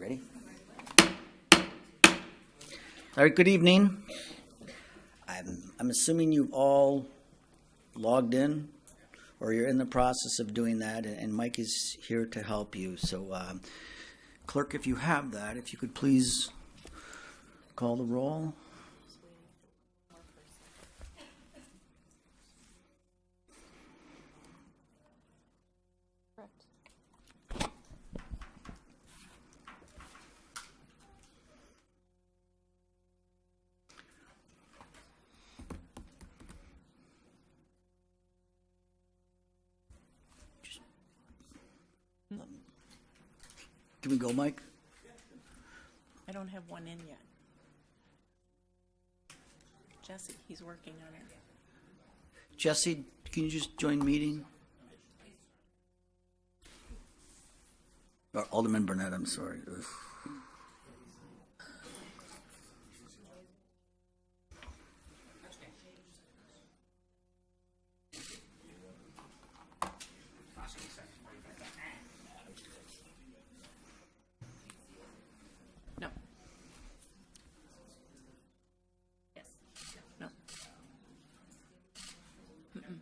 Ready? All right, good evening. I'm assuming you've all logged in, or you're in the process of doing that, and Mike is here to help you. So, clerk, if you have that, if you could please call the roll. Can we go, Mike? I don't have one in yet. Jesse, he's working on it. Jesse, can you just join meeting? Or Alderman Burnett, I'm sorry. Ugh. No. Yes. No. Mm-mm.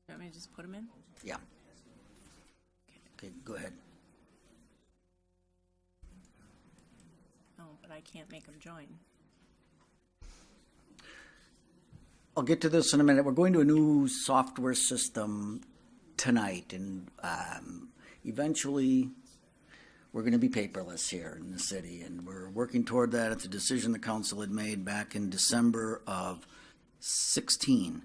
You want me to just put him in? Yeah. Okay, go ahead. No, but I can't make him join. I'll get to this in a minute. We're going to a new software system tonight, and eventually we're going to be paperless here in the city, and we're working toward that. It's a decision the council had made back in December of 16.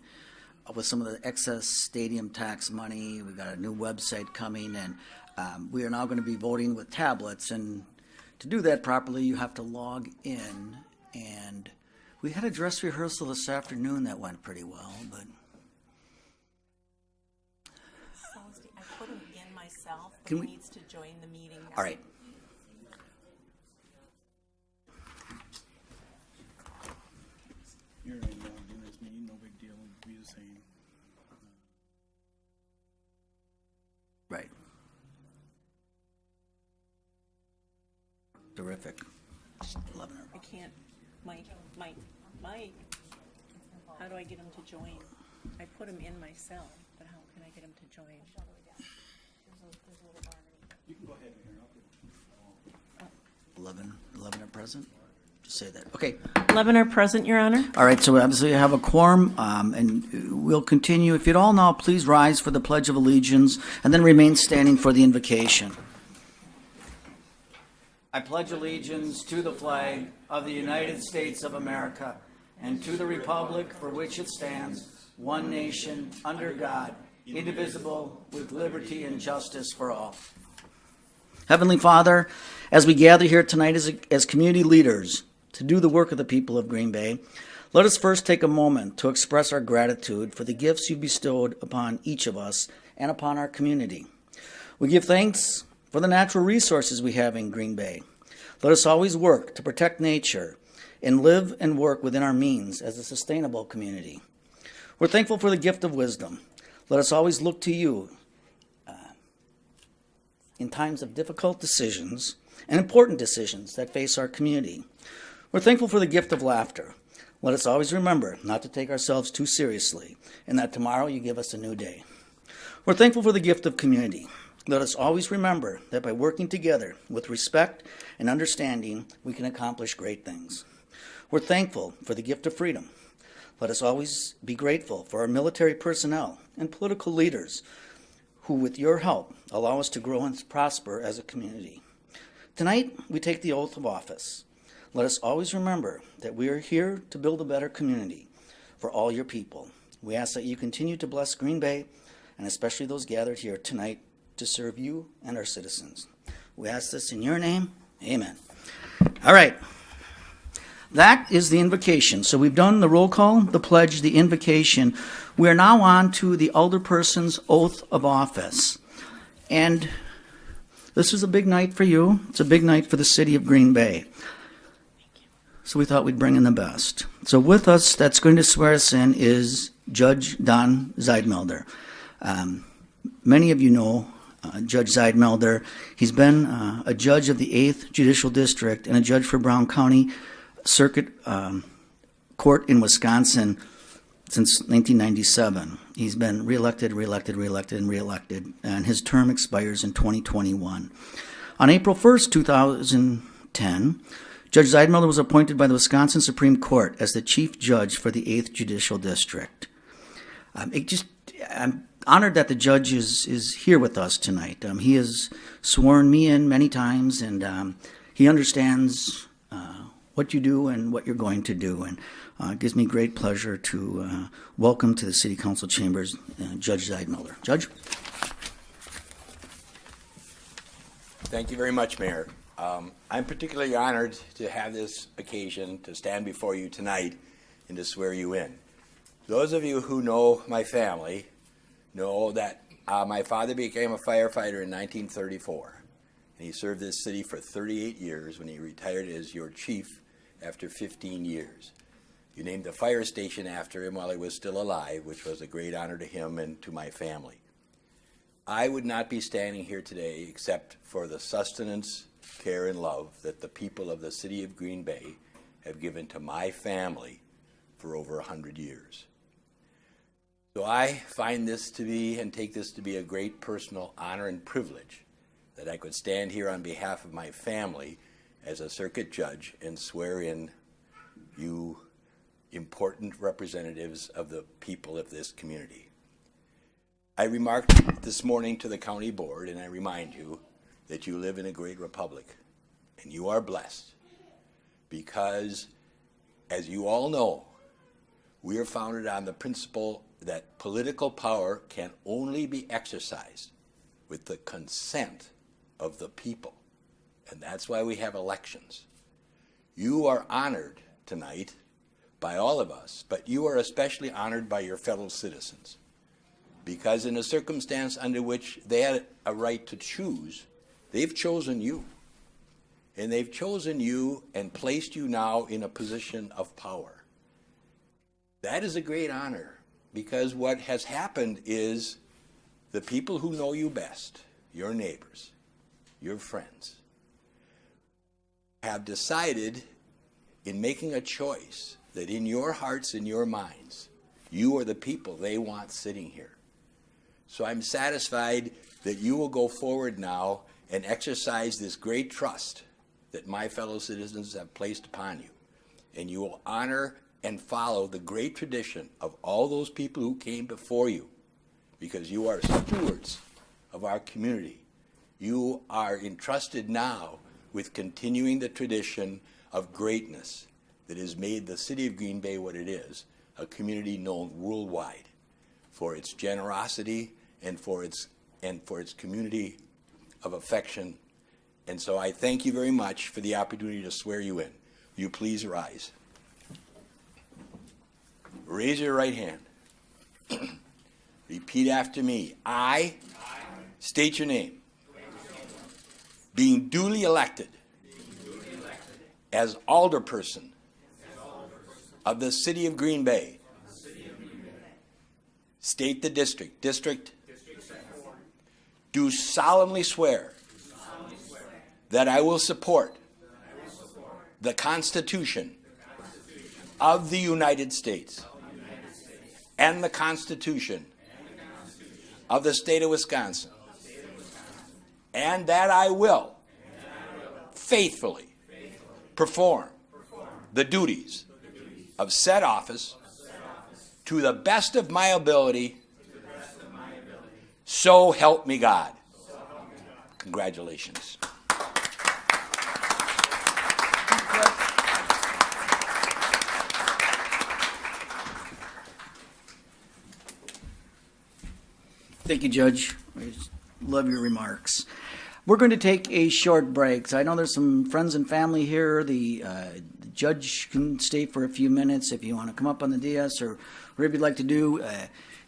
With some of the excess stadium tax money, we got a new website coming, and we are now going to be voting with tablets. And to do that properly, you have to log in. And we had a dress rehearsal this afternoon that went pretty well, but I put him in myself, but Can he we- needs to join the meeting now. all right. You're already logged in as me, no big deal, it'd be the same. Right. Terrific. 11. I can't, Mike, how do I get him to join? I put him in myself, but how can I get him to join? You can go ahead and hear 11 are present? Just say that. Okay. 11 are present, Your Honor. All right, so obviously you have a quorum, and we'll continue. If you'd all now please rise for the Pledge of Allegiance, and then remain standing for the invocation. I pledge allegiance to the flag of the United States of America and to the republic for which it stands, one nation, under God, indivisible, with liberty and justice for all. Heavenly Father, as we gather here tonight as community leaders to do the work of the people of Green Bay, let us first take a moment to express our gratitude for the gifts you bestowed upon each of us and upon our community. We give thanks for the natural resources we have in Green Bay. Let us always work to protect nature and live and work within our means as a sustainable community. We're thankful for the gift of wisdom. Let us always look to you in times of difficult decisions and important decisions that face our community. We're thankful for the gift of laughter. Let us always remember not to take ourselves too seriously, and that tomorrow you give us a new day. We're thankful for the gift of community. Let us always remember that by working together with respect and understanding, we can accomplish great things. We're thankful for the gift of freedom. Let us always be grateful for our military personnel and political leaders who, with your help, allow us to grow and prosper as a community. Tonight, we take the oath of office. Let us always remember that we are here to build a better community for all your people. We ask that you continue to bless Green Bay, and especially those gathered here tonight to serve you and our citizens. We ask this in your name. Amen. All right. That is the invocation. So we've done the roll call, the pledge, the invocation. We are now on to the alderperson's oath of office. And this is a big night for you. It's a big night for the city of Green Bay. So we thought we'd bring in the best. So with us, that's going to swear us in, is Judge Don Zeidmelder. Many of you know Judge Zeidmelder. He's been a judge of the 8th Judicial District and a judge for Brown County Circuit Court in Wisconsin since 1997. He's been reelected, and reelected, and his term expires in 2021. On April 1st, 2010, Judge Zeidmelder was appointed by the Wisconsin Supreme Court as the Chief Judge for the 8th Judicial District. I'm honored that the judge is here with us tonight. He has sworn me in many times, and he understands what you do and what you're going to do. And it gives me great pleasure to welcome to the City Council chambers Judge Zeidmelder. Judge? Thank you very much, Mayor. I'm particularly honored to have this occasion to stand before you tonight and to swear you in. Those of you who know my family know that my father became a firefighter in 1934, and he served this city for 38 years when he retired as your chief after 15 years. You named the fire station after him while he was still alive, which was a great honor to him and to my family. I would not be standing here today except for the sustenance, care, and love that the people of the city of Green Bay have given to my family for over 100 years. So I find this to be and take this to be a great personal honor and privilege that I could stand here on behalf of my family as a circuit judge and swear in you important representatives of the people of this community. I remarked this morning to the county board, and I remind you that you live in a great republic, and you are blessed because, as you all know, we are founded on the principle that political power can only be exercised with the consent of the people, and that's why we have elections. You are honored tonight by all of us, but you are especially honored by your fellow citizens, because in a circumstance under which they had a right to choose, they've chosen you. And they've chosen you and placed you now in a position of power. That is a great honor, because what has happened is the people who know you best, your neighbors, your friends, have decided in making a choice that in your hearts and your minds, you are the people they want sitting here. So I'm satisfied that you will go forward now and exercise this great trust that my fellow citizens have placed upon you. And you will honor and follow the great tradition of all those people who came before you, because you are stewards of our community. You are entrusted now with continuing the tradition of greatness that has made the city of Green Bay what it is, a community known worldwide for its generosity and for its community of affection. And so I thank you very much for the opportunity to swear you in. Will you please rise? Raise your right hand. Repeat after me. I state your name. Being duly elected as alderperson of the city of Green Bay, state the district, do solemnly swear that I will support the Constitution of the United States and the Constitution of the state of Wisconsin, and that I will faithfully perform the duties of said office to the best of my ability, so help me God. Congratulations. Thank you, Judge. I just love your remarks. We're going to take a short break. So I know there's some friends and family here. The judge can stay for a few minutes if you want to come up on the dais or whatever you'd like to do.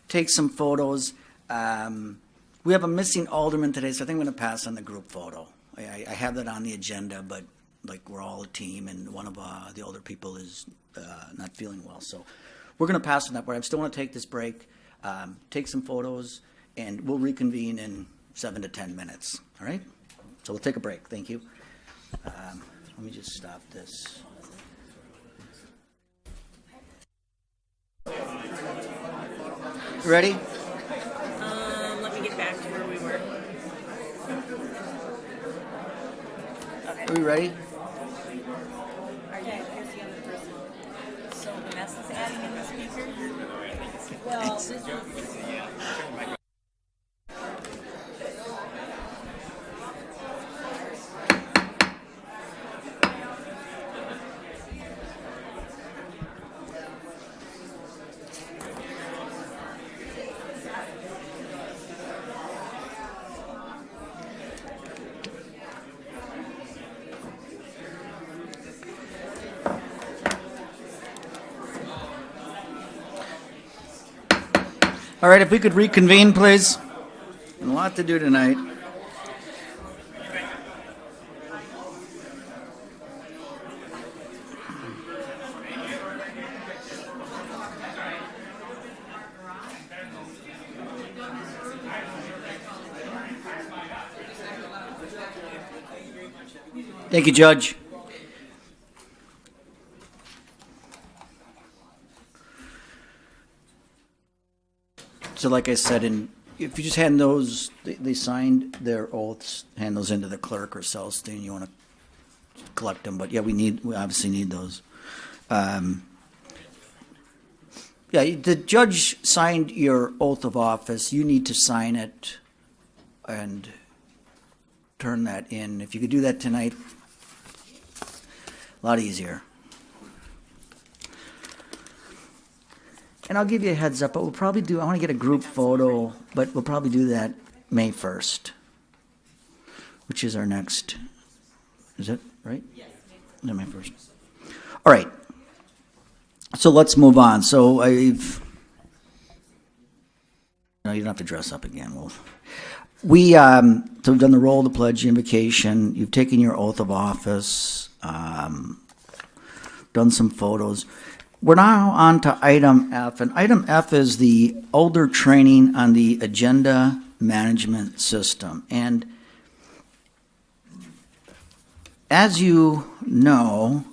Take some photos. We have a missing alderman today, so I think I'm going to pass on the group photo. I have that on the agenda, but like we're all a team, and one of the older people is not feeling well. So we're going to pass on that, but I still want to take this break, take some photos, and we'll reconvene in 7 to 10 minutes, all right? So we'll take a break, thank you. Let me just stop this. Ready? Let me get back to where we were. Are we ready? Okay, here's the other person. So Vanessa's adding in the speaker? Well, this is... All right, if we could reconvene, please. A lot to do tonight. Thank you, Judge. So like I said, if you just hand those, they signed their oaths, hand those into the clerk or Celestine, you want to collect them, but yeah, we obviously need those. Yeah, the judge signed your oath of office, you need to sign it and turn that in. If you could do that tonight, a lot easier. And I'll give you a heads up, but we'll probably I want to get a group photo, but we'll probably do that May 1st, which is our next, is it right? Yes. No, May 1st. All right. So let's move on. So no, you don't have to dress up again. So we've done the roll, the pledge, the invocation. You've taken your oath of office, done some photos. We're now on to item F, and item F is the older training on the agenda management system. And as you know,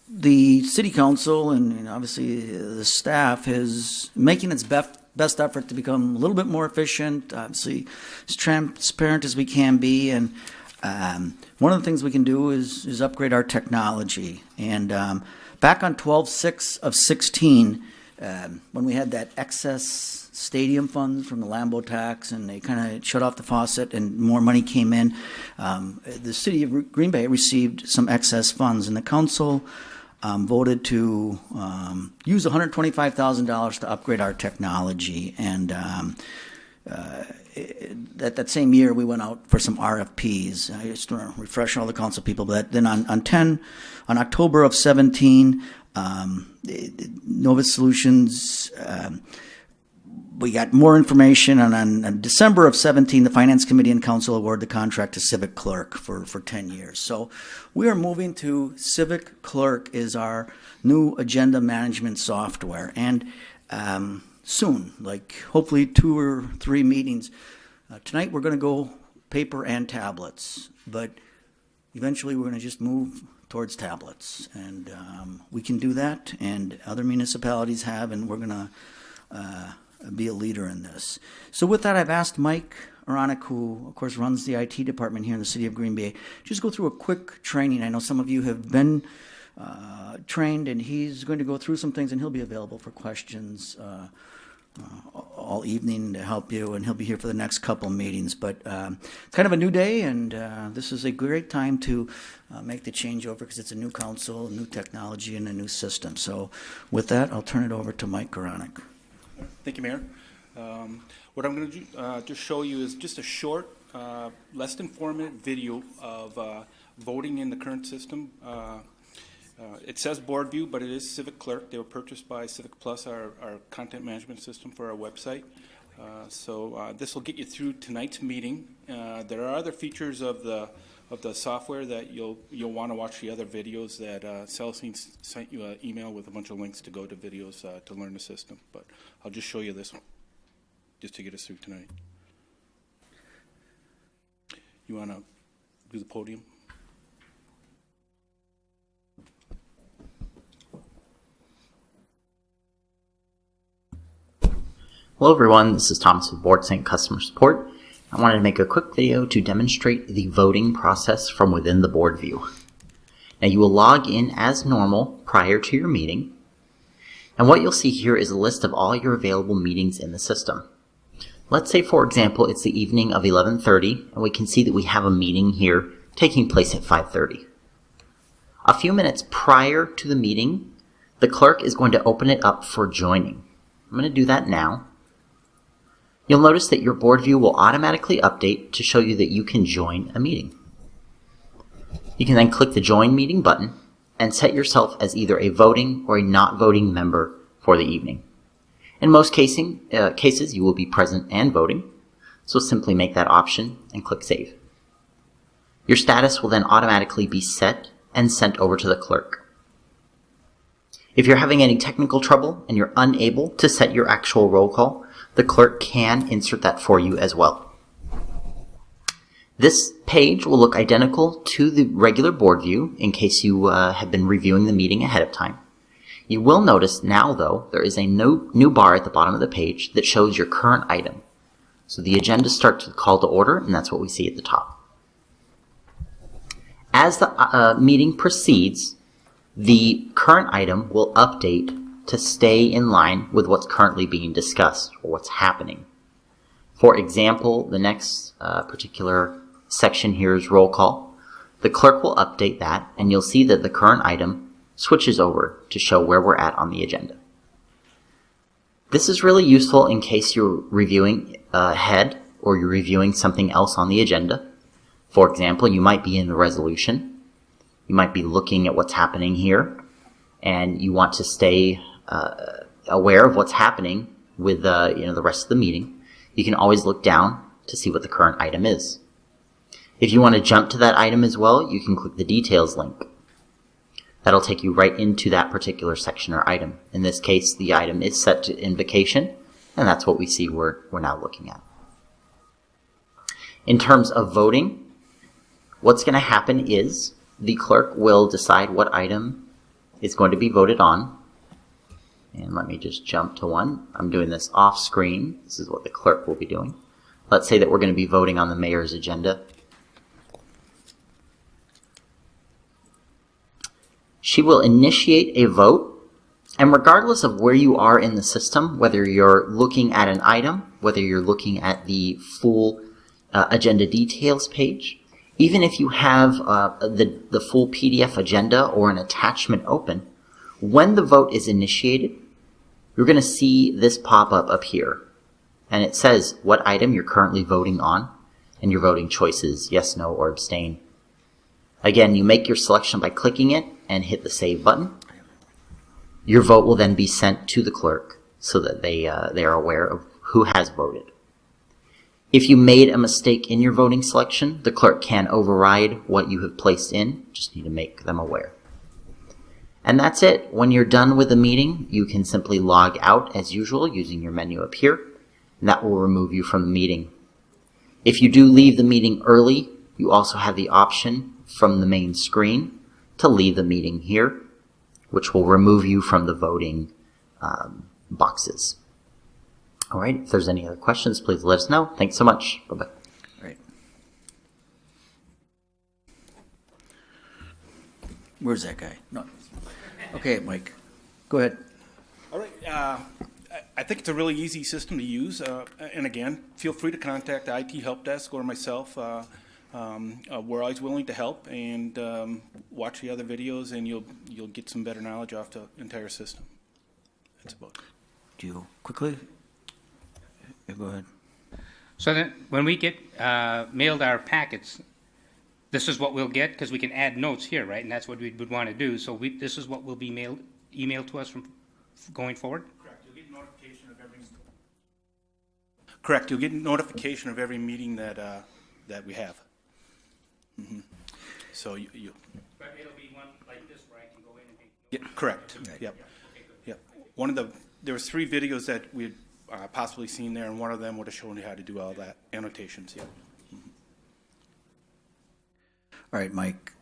the city council and obviously the staff is making its best effort to become a little bit more efficient, obviously as transparent as we can be. And one of the things we can do is upgrade our technology. And back on 12/6/16, when we had that excess stadium funds from the Lambeau tax and they kind of shut off the faucet and more money came in, the city of Green Bay received some excess funds, and the council voted to use $125,000 to upgrade our technology. And that same year, we went out for some RFPs. I just want to refresh all the council people, but then on October of 17, Nova Solutions, we got more information, and on December of 17, the Finance Committee and Council awarded the contract to Civic Clerk for 10 years. So we are moving to Civic Clerk is our new agenda management software, and soon, like hopefully 2 or 3 meetings. Tonight we're going to go paper and tablets, but eventually we're going to just move towards tablets, and we can do that, and other municipalities have, and we're going to be a leader in this. So with that, I've asked Mike Aronik, who of course runs the IT department here in the city of Green Bay, just go through a quick training. I know some of you have been trained, and he's going to go through some things, and he'll be available for questions all evening to help you, and he'll be here for the next couple meetings. But it's kind of a new day, and this is a great time to make the changeover because it's a new council, a new technology, and a new system. So with that, I'll turn it over to Mike Aronik. Thank you, Mayor. What I'm going to just show you is just a short, less than 4-minute video of voting in the current system. It says Board View, but it is Civic Clerk. They were purchased by Civic Plus, our content management system for our website. So this will get you through tonight's meeting. There are other features of the software that you'll want to watch the other videos that Celestine sent you an email with a bunch of links to go to videos to learn the system. But I'll just show you this one. just to get us through tonight. You want to do the podium? Hello everyone, this is Thomas with BoardSync Customer Support. I wanted to make a quick video to demonstrate the voting process from within the board view. Now you will log in as normal prior to your meeting, and what you'll see here is a list of all your available meetings in the system. Let's say, for example, it's the evening of 11:30, and we can see that we have a meeting here taking place at 5:30. A few minutes prior to the meeting, the clerk is going to open it up for joining. I'm going to do that now. You'll notice that your board view will automatically update to show you that you can join a meeting. You can then click the Join Meeting button and set yourself as either a voting or a not voting member for the evening. In most cases, you will be present and voting, so simply make that option and click Save. Your status will then automatically be set and sent over to the clerk. If you're having any technical trouble and you're unable to set your actual roll call, the clerk can insert that for you as well. This page will look identical to the regular board view in case you have been reviewing the meeting ahead of time. You will notice now, though, there is a new bar at the bottom of the page that shows your current item. So the agenda starts with call to order, and that's what we see at the top. As the meeting proceeds, the current item will update to stay in line with what's currently being discussed or what's happening. For example, the next particular section here is roll call. The clerk will update that, and you'll see that the current item switches over to show where we're at on the agenda. This is really useful in case you're reviewing ahead or you're reviewing something else on the agenda. For example, you might be in the resolution. You might be looking at what's happening here, and you want to stay aware of what's happening with the rest of the meeting. You can always look down to see what the current item is. If you want to jump to that item as well, you can click the details link. That'll take you right into that particular section or item. In this case, the item is set to invocation, and that's what we see we're now looking at. In terms of voting, what's going to happen is the clerk will decide what item is going to be voted on. And let me just jump to one. I'm doing this off screen. This is what the clerk will be doing. Let's say that we're going to be voting on the mayor's agenda. She will initiate a vote, and regardless of where you are in the system, whether you're looking at an item, whether you're looking at the full agenda details page, even if you have the full PDF agenda or an attachment open, when the vote is initiated, you're going to see this pop up here. And it says what item you're currently voting on and your voting choices, yes, no, or abstain. Again, you make your selection by clicking it and hit the Save button. Your vote will then be sent to the clerk so that they are aware of who has voted. If you made a mistake in your voting selection, the clerk can override what you have placed in. Just need to make them aware. And that's it. When you're done with the meeting, you can simply log out as usual using your menu up here, and that will remove you from the meeting. If you do leave the meeting early, you also have the option from the main screen to leave the meeting here, which will remove you from the voting boxes. All right, if there's any other questions, please let us know. Thanks so much. Bye-bye. Right. Where's that guy? No. Okay, Mike, go ahead. All right. I think it's a really easy system to use. And again, feel free to contact the IT help desk or myself. We're always willing to help, and watch the other videos, and you'll get some better knowledge off the entire system. That's about it. Do you quickly? Yeah, go ahead. So then, when we get mailed our packets, this is what we'll get, because we can add notes here, right? And that's what we would want to do. So this is what will be emailed to us from going forward? Correct. You'll get notification of every. Correct. You'll get notification of every meeting that we have. Mm-hmm. So you. But it'll be one like this where I can go in and make. Yeah, correct. Right. Yep. Okay, good. Yep. There was 3 videos that we possibly seen there, and one of them would have shown you how to do all that annotations, yeah. All right, Mike,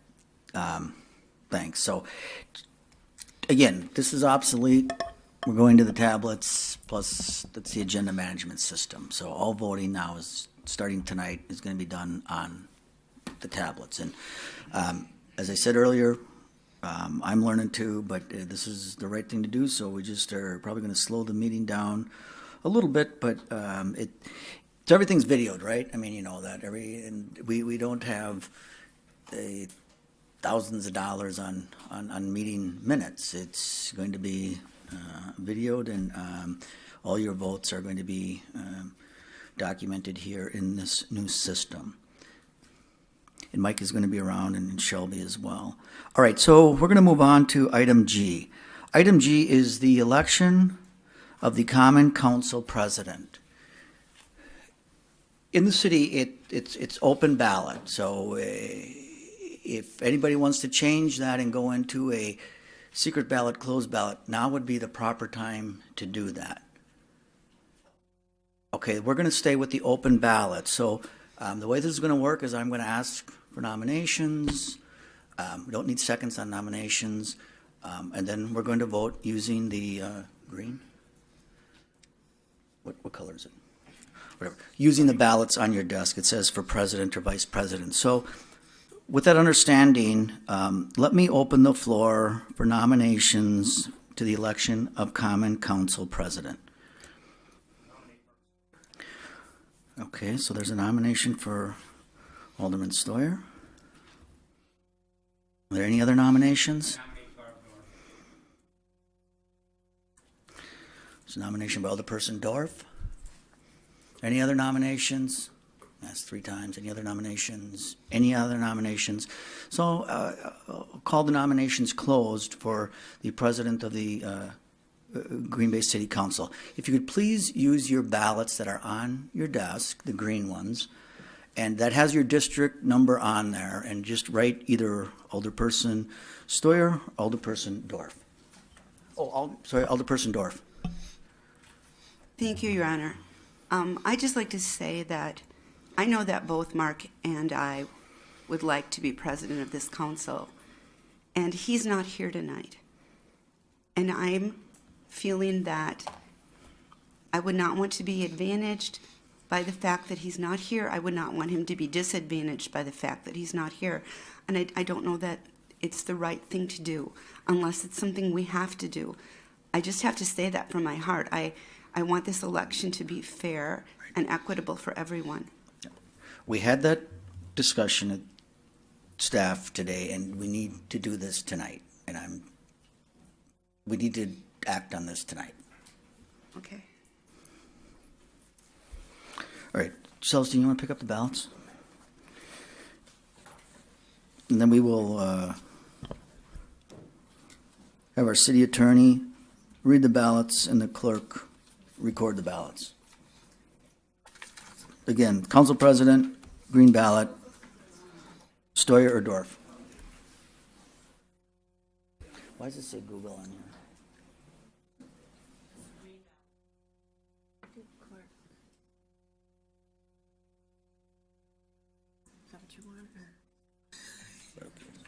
thanks. So, again, this is obsolete. We're going to the tablets, plus that's the agenda management system. So all voting now is, starting tonight, is going to be done on the tablets. And as I said earlier, I'm learning too, but this is the right thing to do, so we just are probably going to slow the meeting down a little bit, but everything's videoed, right? I mean, you know that. And we don't have thousands of dollars on meeting minutes. It's going to be videoed, and all your votes are going to be documented here in this new system. And Mike is going to be around, and Shelby as well. All right, so we're going to move on to item G. Item G is the election of the Common Council President. In the city, it's open ballot, so if anybody wants to change that and go into a secret ballot, closed ballot, now would be the proper time to do that. Okay, we're going to stay with the open ballot. So the way this is going to work is I'm going to ask for nominations. We don't need seconds on nominations. And then we're going to vote using the green. What color is it? Whatever. Using the ballots on your desk. It says for president or vice president. So with that understanding, let me open the floor for nominations to the election of Common Council President. Okay, so there's a nomination for Alderman Stoyer. Are there any other nominations? There's a nomination by Alderperson Dorf. Any other nominations? That's 3 times. Any other nominations? Any other nominations? So I'll call the nominations closed for the president of the Green Bay City Council. If you could please use your ballots that are on your desk, the green ones, and that has your district number on there, and just write either Alderperson Stoyer or Alderperson Dorf. Alderperson Dorf. Thank you, Your Honor. I'd just like to say that I know that both Mark and I would like to be president of this council, and he's not here tonight. And I'm feeling that I would not want to be advantaged by the fact that he's not here. I would not want him to be disadvantaged by the fact that he's not here. And I don't know that it's the right thing to do, unless it's something we have to do. I just have to say that from my heart. I want this election to be fair and equitable for everyone. We had that discussion at staff today, and we need to do this tonight. And we need to act on this tonight. Okay. All right, Celestine, you want to pick up the ballots? And then we will have our city attorney read the ballots and the clerk record the ballots. Again, council president, green ballot, Stoyer or Dorf? Why does it say Google on here?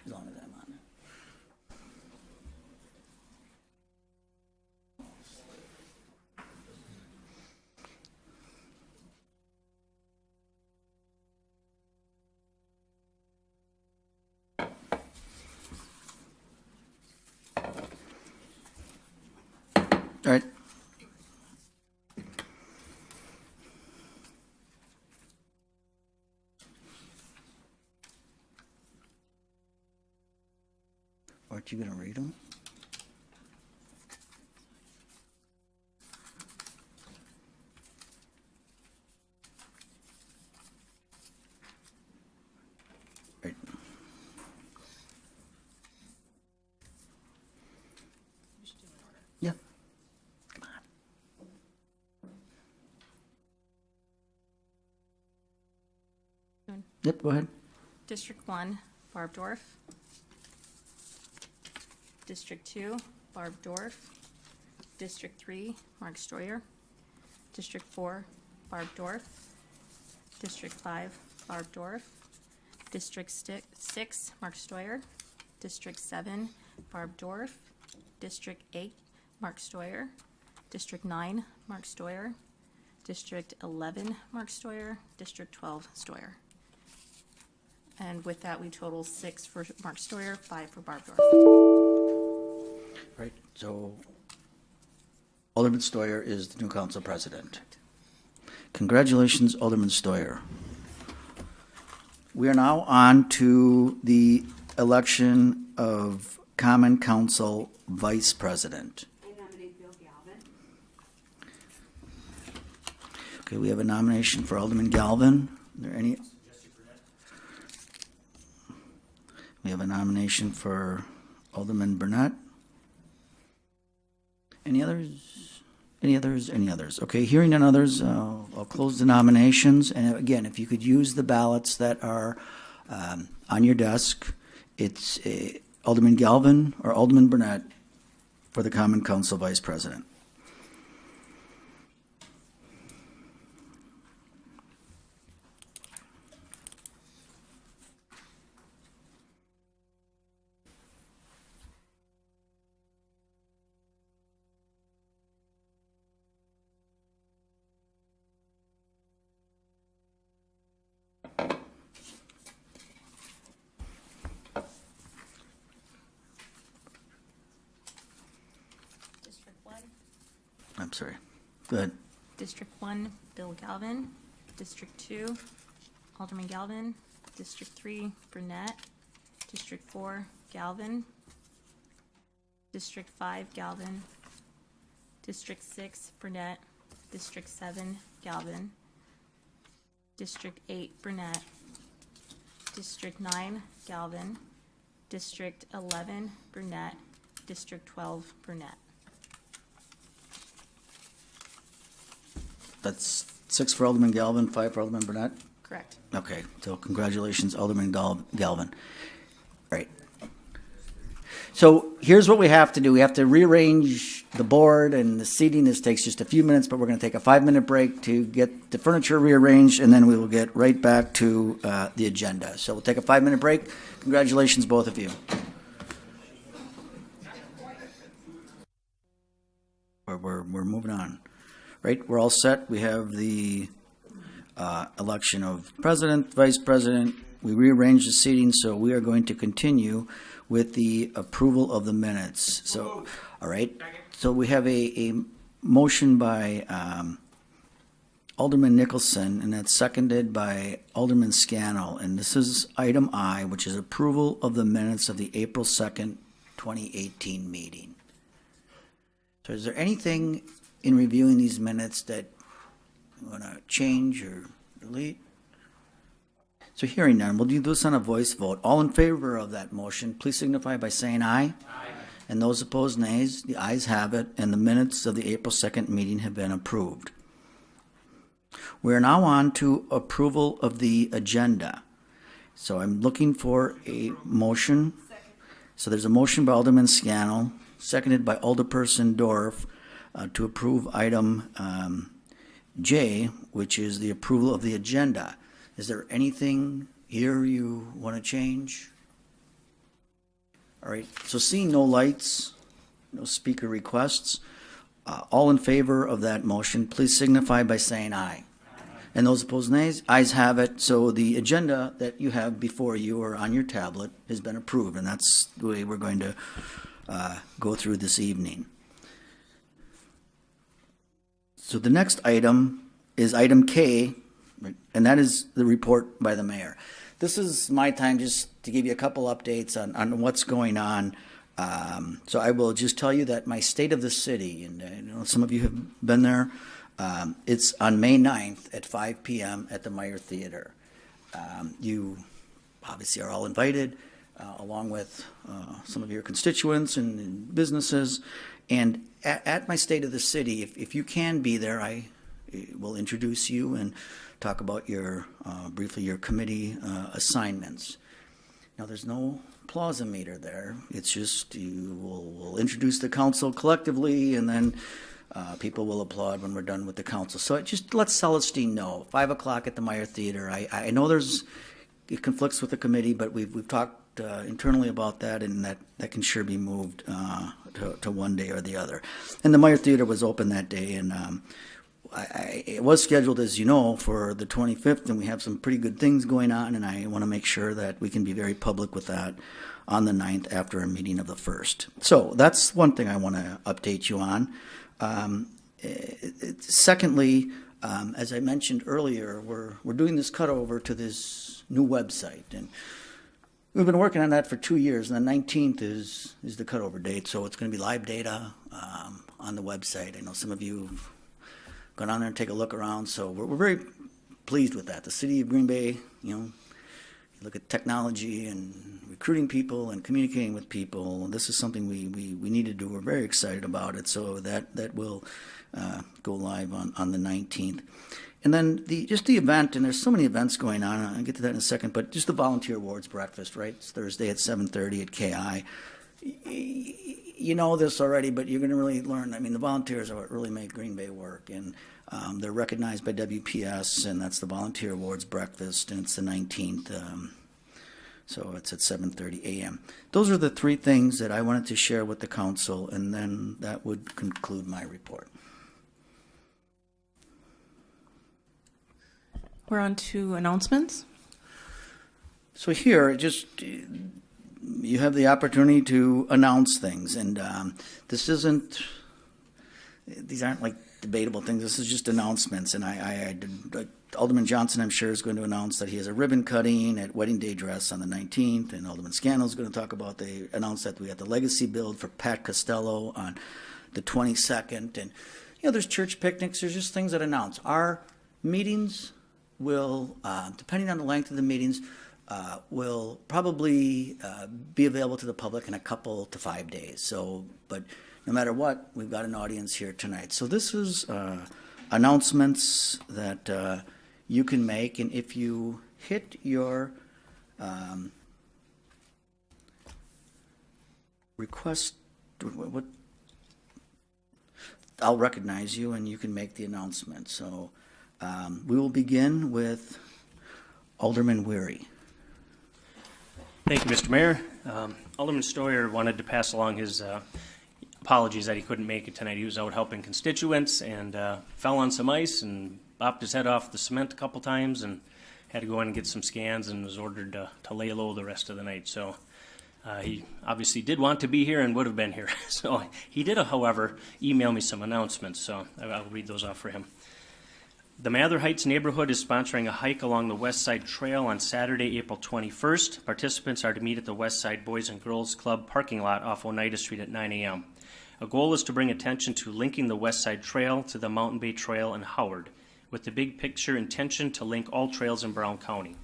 As long as I'm on it. All right. Aren't you going to read them? Right. Yeah. Come on. Yep, go ahead. District 1, Barb Dorf. District 2, Barb Dorf. District 3, Mark Stoyer. District 4, Barb Dorf. District 5, Barb Dorf. District 6, Mark Stoyer. District 7, Barb Dorf. District 8, Mark Stoyer. District 9, Mark Stoyer. District 11, Mark Stoyer. District 12, Stoyer. And with that, we total 6 for Mark Stoyer, 5 for Barb Dorf. Right, so Alderman Stoyer is the new council president. Congratulations, Alderman Stoyer. We are now on to the election of Common Council Vice President. I nominate Bill Galvin. Okay, we have a nomination for Alderman Galvin. Are there any? We have a nomination for Alderman Burnett. Any others? Any others? Any others? Okay, hearing none others, I'll close the nominations. And again, if you could use the ballots that are on your desk, it's Alderman Galvin or Alderman Burnett for the Common Council Vice President. District 1. I'm sorry. Go ahead. District 1, Bill Galvin. District 2, Alderman Galvin. District 3, Burnett. District 4, Galvin. District 5, Galvin. District 6, Burnett. District 7, Galvin. District 8, Burnett. District 9, Galvin. District 11, Burnett. District 12, Burnett. That's 6 for Alderman Galvin, 5 for Alderman Burnett? Correct. Okay, so congratulations, Alderman Galvin. Right. So here's what we have to do. We have to rearrange the board and the seating. This takes just a few minutes, but we're going to take a 5-minute break to get the furniture rearranged, and then we will get right back to the agenda. So we'll take a 5-minute break. Congratulations, both of you. We're moving on. Right, we're all set. We have the election of president, vice president. We rearranged the seating, so we are going to continue with the approval of the minutes. So, all right. So we have a motion by Alderman Nicholson, and that's seconded by Alderman Scannell. And this is item I, which is approval of the minutes of the April 2nd, 2018 meeting. So is there anything in reviewing these minutes that you want to change or delete? So hearing none, we'll do this on a voice vote. All in favor of that motion, please signify by saying aye. Aye. And those opposed, nays. The ayes have it, and the minutes of the April 2nd meeting have been approved. We are now on to approval of the agenda. So I'm looking for a motion. So there's a motion by Alderman Scannell, seconded by Alderperson Dorf, to approve item J, which is the approval of the agenda. Is there anything here you want to change? All right, so seeing no lights, no speaker requests, all in favor of that motion, please signify by saying aye. And those opposed, nays. Ayes have it. So the agenda that you have before you or on your tablet has been approved, and that's the way we're going to go through this evening. So the next item is item K, and that is the report by the mayor. This is my time just to give you a couple updates on what's going on. So I will just tell you that my State of the City, and I know some of you have been there, it's on May 9th at 5 p.m. at the Meyer Theater. You obviously are all invited, along with some of your constituents and businesses. And at my State of the City, if you can be there, I will introduce you and talk about your briefly your committee assignments. Now, there's no plaza meter there. It's just we'll introduce the council collectively, and then People will applaud when we're done with the council. So just let Celestine know, 5 o'clock at the Meyer Theater. I know it conflicts with the committee, but we've talked internally about that, and that can sure be moved to one day or the other. And the Meyer Theater was open that day, and it was scheduled, as you know, for the 25th, and we have some pretty good things going on, and I want to make sure that we can be very public with that on the 9th after a meeting of the 1st. So that's one thing I want to update you on. Secondly, as I mentioned earlier, we're doing this cutover to this new website, and we've been working on that for 2 years, and the 19th is the cutover date, so it's going to be live data on the website. I know some of you have gone on there and take a look around, so we're very pleased with that. The city of Green Bay, you look at technology and recruiting people and communicating with people. This is something we need to do. We're very excited about it, so that will go live on the 19th. And then the event, and there's so many events going on. I'll get to that in a second, but just the Volunteer Awards breakfast, right? It's Thursday at 7:30 at KI. You know this already, but you're going to really learn. I mean, the volunteers are what really make Green Bay work, and they're recognized by WPS, and that's the Volunteer Awards breakfast, and it's the 19th. So it's at 7:30 a.m. Those are the three things that I wanted to share with the council, and then that would conclude my report. We're on to announcements. So here, you have the opportunity to announce things, and these aren't like debatable things. This is just announcements, and Alderman Johnson, I'm sure, is going to announce that he has a ribbon cutting at Wedding Day Dress on the 19th, and Alderman Scannell is going to talk about, they announced that we got the legacy build for Pat Costello on the 22nd, and there's church picnics, there's just things that announce. Our meetings will, depending on the length of the meetings, will probably be available to the public in a couple to 5 days. So, but no matter what, we've got an audience here tonight. So this is announcements that you can make, and if you hit your request, I'll recognize you and you can make the announcement. So we will begin with Alderman Weary. Thank you, Mr. Mayor. Alderman Stoyer wanted to pass along his apologies that he couldn't make it tonight. He was out helping constituents and fell on some ice and bopped his head off the cement a couple times and had to go in and get some scans and was ordered to lay low the rest of the night. So he obviously did want to be here and would have been here. So he did, however, email me some announcements, so I'll read those off for him. The Mather Heights neighborhood is sponsoring a hike along the West Side Trail on Saturday, April 21st. Participants are to meet at the West Side Boys and Girls Club parking lot off Oneida Street at 9 a.m. A goal is to bring attention to linking the West Side Trail to the Mountain Bay Trail in Howard, with the big picture intention to link all trails in Brown County.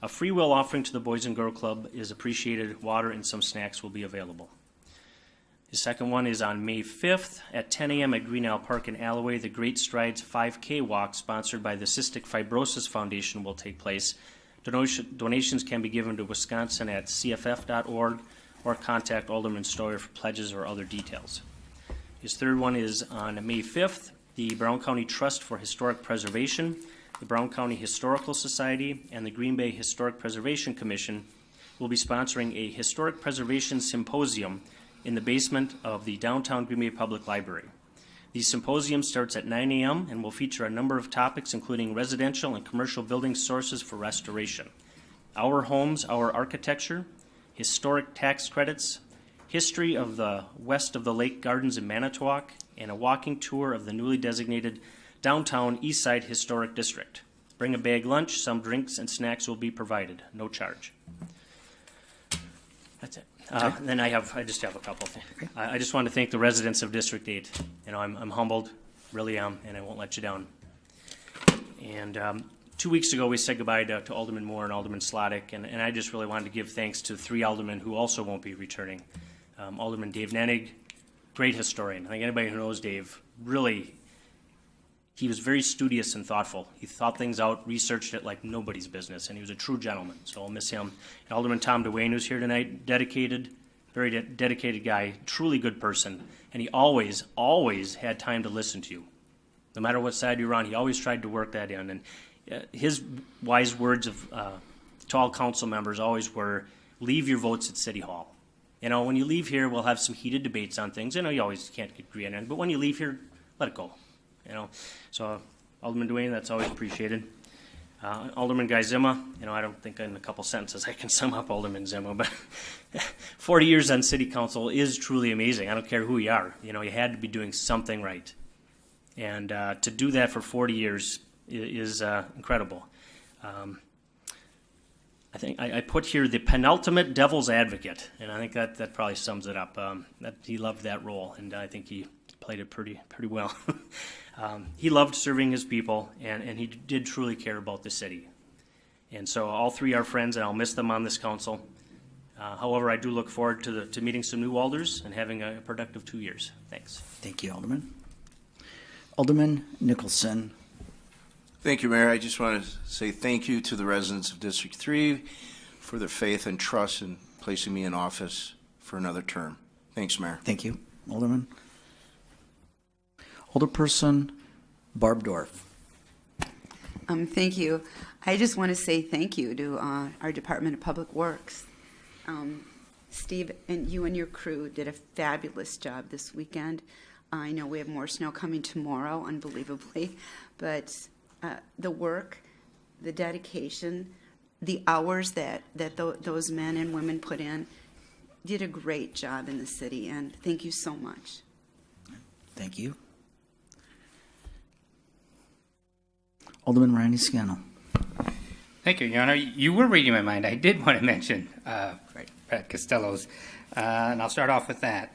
A free will offering to the Boys and Girl Club is appreciated. Water and some snacks will be available. The second one is on May 5th at 10 a.m. at Green Isle Park in Alloway. The Great Strides 5K Walk, sponsored by the Cystic Fibrosis Foundation, will take place. Donations can be given to Wisconsin at cff.org or contact Alderman Stoyer for pledges or other details. His third one is on May 5th. The Brown County Trust for Historic Preservation, the Brown County Historical Society, and the Green Bay Historic Preservation Commission will be sponsoring a historic preservation symposium in the basement of the downtown Green Bay Public Library. The symposium starts at 9 a.m. and will feature a number of topics, including residential and commercial building sources for restoration, our homes, our architecture, historic tax credits, history of the west of the Lake Gardens in Manitowoc, and a walking tour of the newly designated downtown Eastside Historic District. Bring a bag lunch, some drinks and snacks will be provided, no charge. That's it. And then I just have a couple things. Okay. I just want to thank the residents of District 8. I'm humbled, really am, and I won't let you down. And 2 weeks ago, we said goodbye to Alderman Moore and Alderman Slottick, and I just really wanted to give thanks to 3 aldermen who also won't be returning. Alderman Dave Nenig, great historian. I think anybody who knows Dave, really, he was very studious and thoughtful. He thought things out, researched it like nobody's business, and he was a true gentleman, so I'll miss him. And Alderman Tom DeWayne, who's here tonight, dedicated, very dedicated guy, truly good person, and he always had time to listen to you. No matter what side you're on, he always tried to work that in. And his wise words to all council members always were, leave your votes at City Hall. You know, when you leave here, we'll have some heated debates on things. You know, you always can't agree on it, but when you leave here, let it go. You know, so Alderman Duane, that's always appreciated. Alderman Guy Zima, you know, I don't think in a couple sentences I can sum up Alderman Zima, but 40 years on city council is truly amazing. I don't care who you are. You know, you had to be doing something right. And to do that for 40 years is incredible. I think I put here the penultimate devil's advocate, and I think that probably sums it up. That he loved that role, and I think he played it pretty well. He loved serving his people, and he did truly care about the city. And so all three are friends, and I'll miss them on this council. However, I do look forward to meeting some new alders and having a productive 2 years. Thanks. Thank you, Alderman. Alderman Nicholson. Thank you, Mayor. I just want to say thank you to the residents of District 3 for their faith and trust in placing me in office for another term. Thanks, Mayor. Thank you, Alderman. Alderperson Barb Dorf. Thank you. I just want to say thank you to our Department of Public Works. Steve, and you and your crew did a fabulous job this weekend. I know we have more snow coming tomorrow, unbelievably, but the work, the dedication, the hours that those men and women put in, did a great job in the city, and thank you so much. Thank you. Alderman Randy Scannell. Thank you, Your Honor. You were reading my mind. I did want to mention Pat Costello's, and I'll start off with that.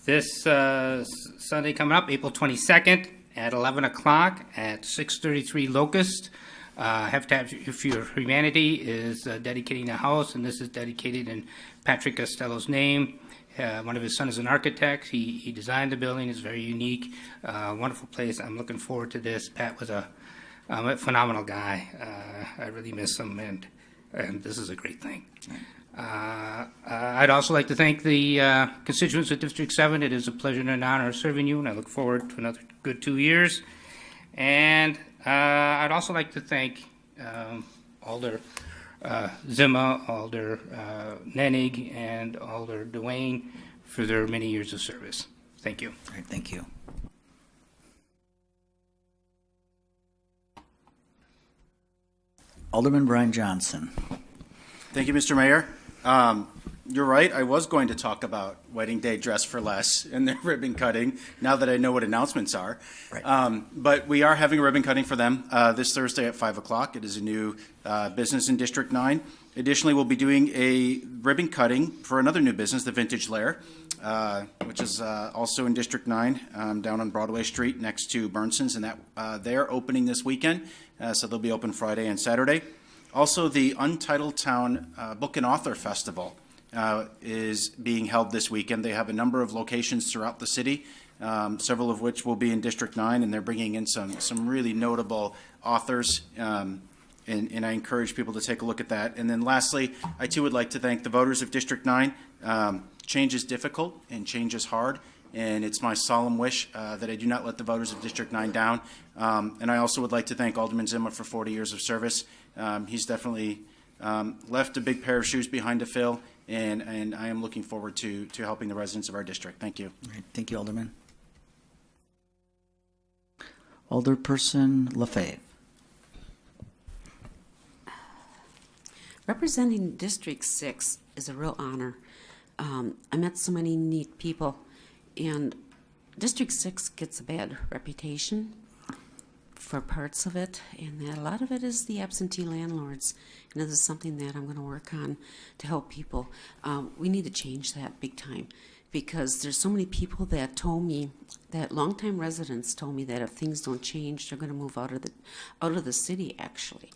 This Sunday coming up, April 22nd at 11 o'clock at 633 Locust. Habitat for Humanity is dedicating a house, and this is dedicated in Patrick Costello's name. One of his sons is an architect. He designed the building. It's very unique, wonderful place. I'm looking forward to this. Pat was a phenomenal guy. I really miss him, and this is a great thing. I'd also like to thank the constituents of District 7. It is a pleasure and an honor serving you, and I look forward to another good 2 years. And I'd also like to thank Alder Zima, Alder Nenig, and Alder Duane for their many years of service. Thank you. All right, thank you. Alderman Brian Johnson. Thank you, Mr. Mayor. You're right. I was going to talk about Wedding Day Dress for Less and their ribbon cutting now that I know what announcements are. Right. But we are having a ribbon cutting for them this Thursday at 5 o'clock. It is a new business in District 9. Additionally, we'll be doing a ribbon cutting for another new business, the Vintage Lair, which is also in District 9 down on Broadway Street next to Burnson's. And that they're opening this weekend, so they'll be open Friday and Saturday. Also, the Untitled Town Book and Author Festival is being held this weekend. They have a number of locations throughout the city, several of which will be in District 9, and they're bringing in some really notable authors, and I encourage people to take a look at that. And then lastly, I too would like to thank the voters of District 9. Change is difficult and change is hard, and it's my solemn wish that I do not let the voters of District 9 down. And I also would like to thank Alderman Zima for 40 years of service. He's definitely left a big pair of shoes behind to fill, and I am looking forward to helping the residents of our district. Thank you. All right, thank you, Alderman. Alderperson LaFave. Representing District 6 is a real honor. I met so many neat people, and District 6 gets a bad reputation for parts of it, and that a lot of it is the absentee landlords, and this is something that I'm going to work on to help people. We need to change that big time, because there's so many people that told me, that longtime residents told me that if things don't change, they're going to move out of the city. Actually,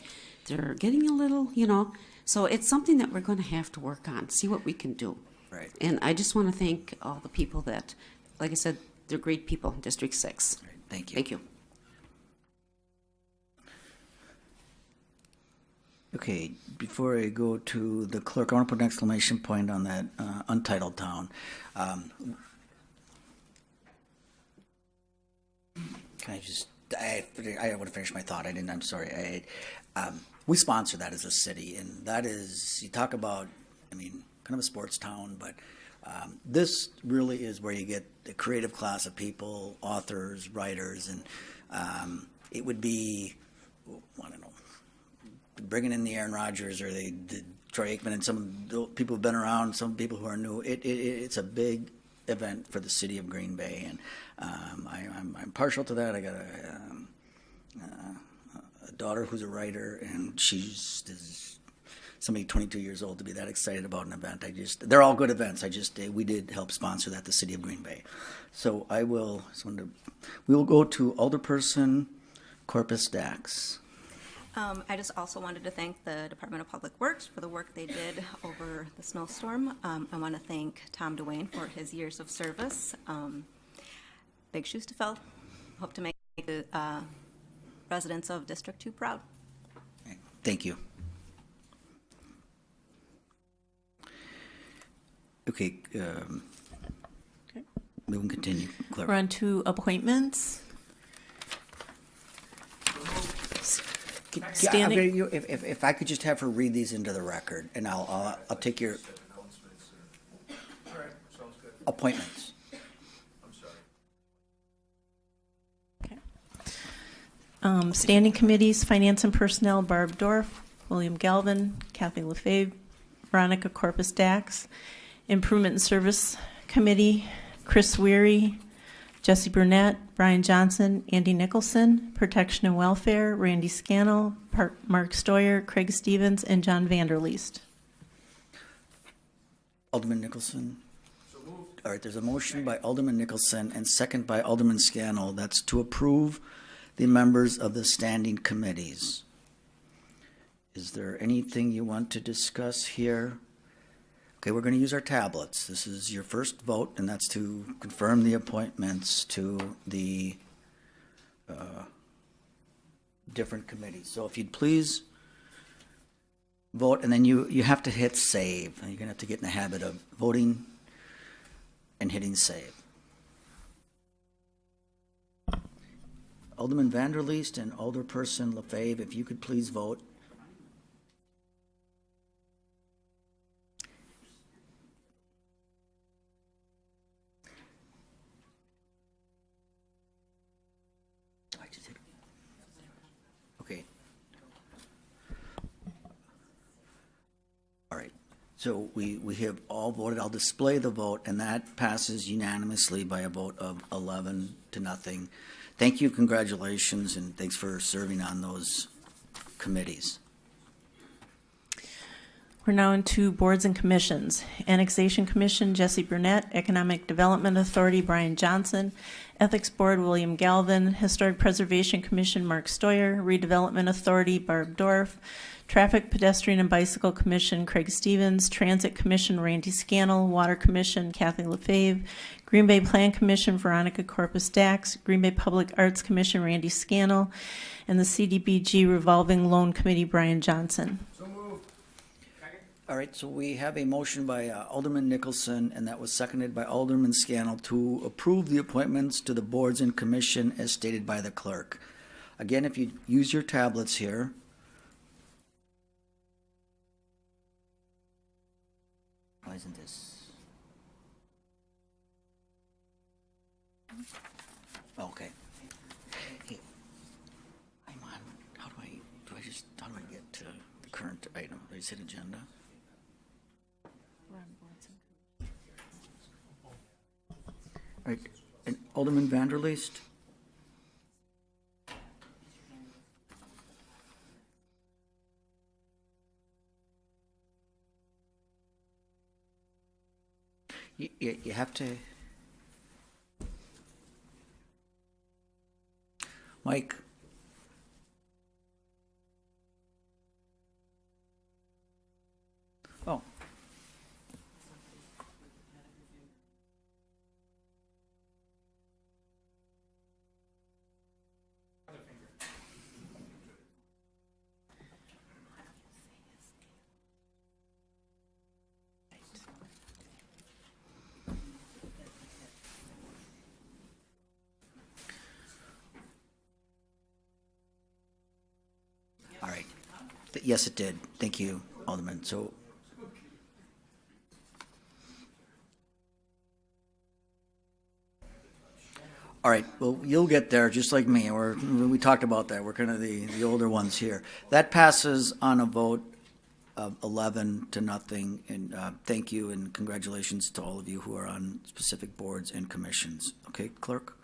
they're getting a little, so it's something that we're going to have to work on, see what we can do. Right. And I just want to thank all the people that, like I said, they're great people in District 6. All right, thank you. Thank you. Okay, before I go to the clerk, I want to put an exclamation point on that untitled town. Can I just, I want to finish my thought. I didn't, I'm sorry. We sponsor that as a city, and that is, you talk about, I mean, kind of a sports town, but this really is where you get the creative class of people, authors, writers, and it would be, I don't know, bringing in the Aaron Rodgers or the Troy Aikman and some of the people who've been around, some people who are new. It's a big event for the city of Green Bay, and I'm partial to that. I got a daughter who's a writer, and she's somebody 22 years old to be that excited about an event. They're all good events. We did help sponsor that, the city of Green Bay. So we will go to Alderperson Corpus Dax. I just also wanted to thank the Department of Public Works for the work they did over the snowstorm. I want to thank Tom Dwayne for his years of service. Big shoes to fill. Hope to make the residents of District 2 proud. Thank you. Okay, we can continue, Clerk. We're on to appointments. Standing, If I could just have her read these into the record, and I'll take your appointments. standing committees, Finance and Personnel, Barb Dorf, William Galvin, Kathy LaFave, Veronica Corpus Dax. Improvement and Service Committee, Chris Weary, Jesse Burnett, Brian Johnson, Andy Nicholson. Protection and Welfare, Randy Scannell, Mark Stoyer, Craig Stevens, and John Vanderleest. Alderman Nicholson. All right, there's a motion by Alderman Nicholson and second by Alderman Scannell. That's to approve the members of the standing committees. Is there anything you want to discuss here? Okay, we're going to use our tablets. This is your first vote, and that's to confirm the appointments to the different committees. So if you'd please vote, and then you have to hit save. You're going to have to get in the habit of voting and hitting save. Alderman Vanderleest and Alderperson LaFave, if you could please vote. Okay. All right. So we have all voted. I'll display the vote, and that passes unanimously by a vote of 11-0. Thank you, congratulations, and thanks for serving on those committees. We're now into boards and commissions. Annexation Commission, Jesse Burnett. Economic Development Authority, Brian Johnson. Ethics Board, William Galvin. Historic Preservation Commission, Mark Stoyer. Redevelopment Authority, Barb Dorf. Traffic, Pedestrian, and Bicycle Commission, Craig Stevens. Transit Commission, Randy Scannell. Water Commission, Kathy LaFave. Green Bay Plan Commission, Veronica Corpus Dax. Green Bay Public Arts Commission, Randy Scannell. And the CDBG Revolving Loan Committee, Brian Johnson. All right, so we have a motion by Alderman Nicholson, and that was seconded by Alderman Scannell to approve the appointments to the boards and commission as stated by the clerk. Again, if you use your tablets here. Why isn't this? Okay. Hey, I'm on. How do I get to the current item? Do I just hit agenda? All right, and Alderman Vanderleest? You have to. Mike? Oh. All right. Yes, it did. Thank you, Alderman. So, all right, well, you'll get there just like me. We talked about that. We're kind of the older ones here. That passes on a vote of 11 to nothing. And thank you and congratulations to all of you who are on specific boards and commissions. Okay, clerk?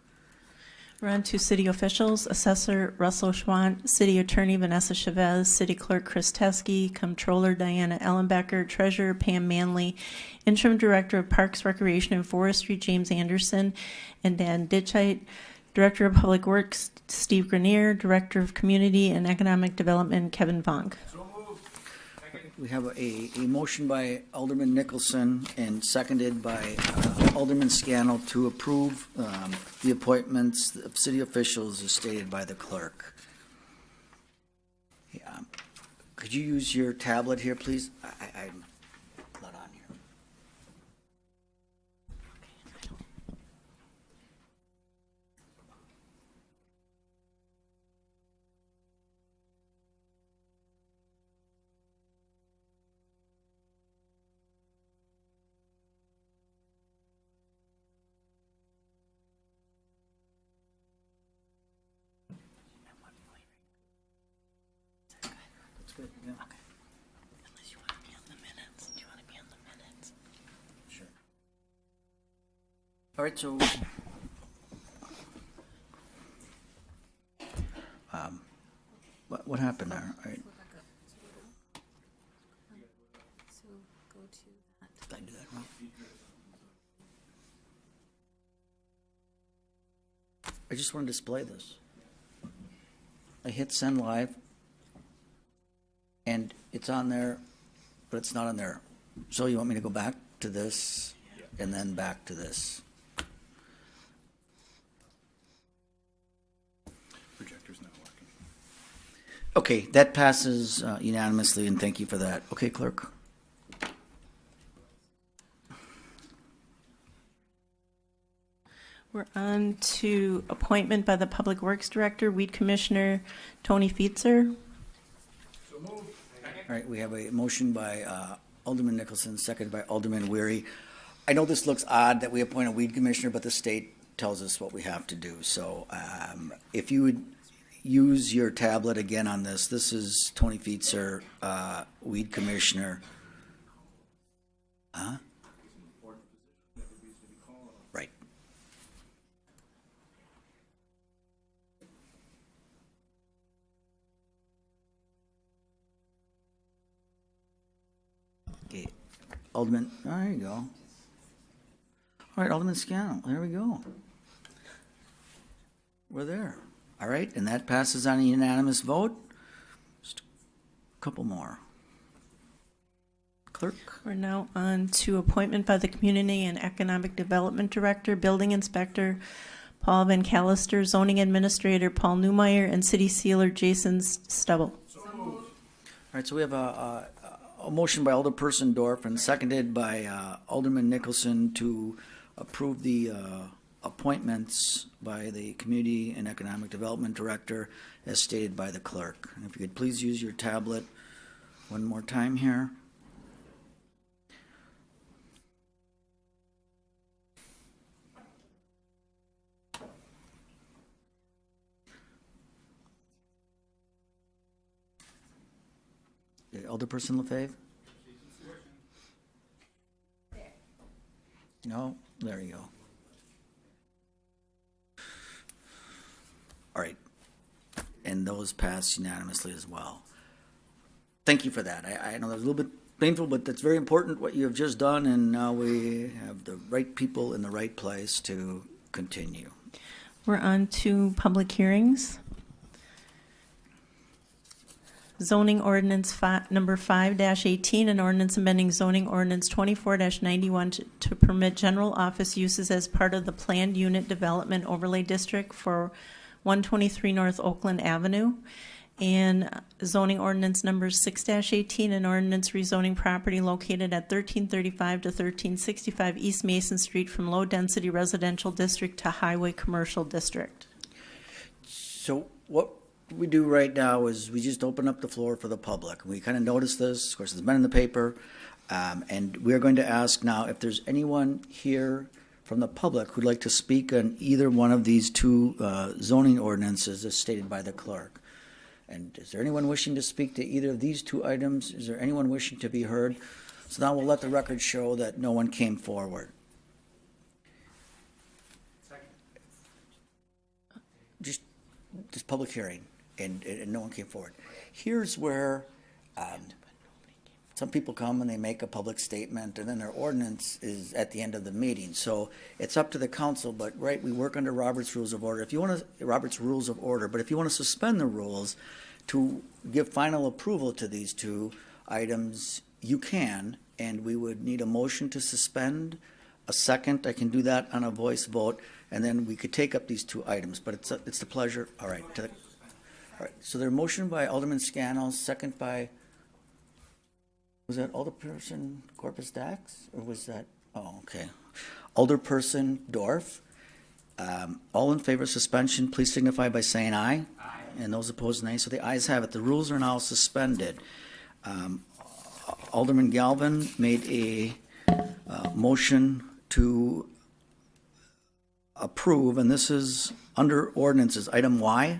We're on to city officials. Assessor Russell Schwant, City Attorney Vanessa Chavez, City Clerk Chris Teskey, Comptroller Diana Ellenbecker, Treasurer Pam Manley, Interim Director of Parks, Recreation, and Forestry James Anderson, and Dan Ditchite, Director of Public Works Steve Grenier, Director of Community and Economic Development Kevin Vonk. We have a motion by Alderman Nicholson and seconded by Alderman Scannell to approve the appointments of city officials as stated by the clerk. Yeah. Could you use your tablet here, please? I'm not on here. Good, yeah. Unless you want to be on the minutes. Do you want to be on the minutes? Sure. All right, so what happened there? All right. So go to that. Did I do that wrong? I just want to display this. I hit send live, and it's on there, but it's not on there. So you want me to go back to this, and then back to this? Projector's not working. Okay, that passes unanimously, and thank you for that. Okay, clerk? We're on to appointment by the Public Works Director, Weed Commissioner Tony Feetzer. All right, we have a motion by Alderman Nicholson, seconded by Alderman Weary. I know this looks odd that we appoint a weed commissioner, but the state tells us what we have to do. So if you would use your tablet again on this, this is Tony Feetzer, weed commissioner. Huh? Right. Okay, Alderman, there you go. All right, Alderman Scannell, there we go. We're there. All right, and that passes on a unanimous vote. Just a couple more. Clerk? We're now on to appointment by the Community and Economic Development Director, Building Inspector Paul Van Callister, Zoning Administrator Paul Newmeyer, and City Sealer Jason Stubble. All right, so we have a motion by Alderperson Dorf and seconded by Alderman Nicholson to approve the appointments by the Community and Economic Development Director as stated by the clerk. And if you could please use your tablet one more time here. Alderperson LaFave? No? There you go. All right. And those pass unanimously as well. Thank you for that. I know that was a little bit painful, but that's very important what you have just done, and now we have the right people in the right place to continue. We're on to public hearings. Zoning Ordinance Number 5-18, an ordinance amending zoning ordinance 24-91 to permit general office uses as part of the planned unit development overlay district for 123 North Oakland Avenue. And zoning ordinance number 6-18, an ordinance rezoning property located at 1335 to 1365 East Mason Street from low-density residential district to highway commercial district. So what we do right now is we just open up the floor for the public. We kind of noticed this, of course, it's been in the paper, and we're going to ask now if there's anyone here from the public who'd like to speak on either one of these two zoning ordinances as stated by the clerk. And is there anyone wishing to speak to either of these two items? Is there anyone wishing to be heard? So now we'll let the record show that no one came forward. Just this public hearing, and no one came forward. Here's where some people come and they make a public statement, and then their ordinance is at the end of the meeting. So it's up to the council, but right, we work under Robert's Rules of Order. If you want to, Robert's Rules of Order, but if you want to suspend the rules to give final approval to these two items, you can, and we would need a motion to suspend, a second. I can do that on a voice vote, and then we could take up these two items, but it's the pleasure. All right. All right. So there's a motion by Alderman Scannell, second by, was that Alderperson Corpus Dax, or was that, oh, okay. Alderperson Dorf. All in favor of suspension, please signify by saying aye. Aye. And those opposed, nay. So the ayes have it. The rules are now suspended. Alderman Galvin made a motion to approve, and this is under ordinances, item Y.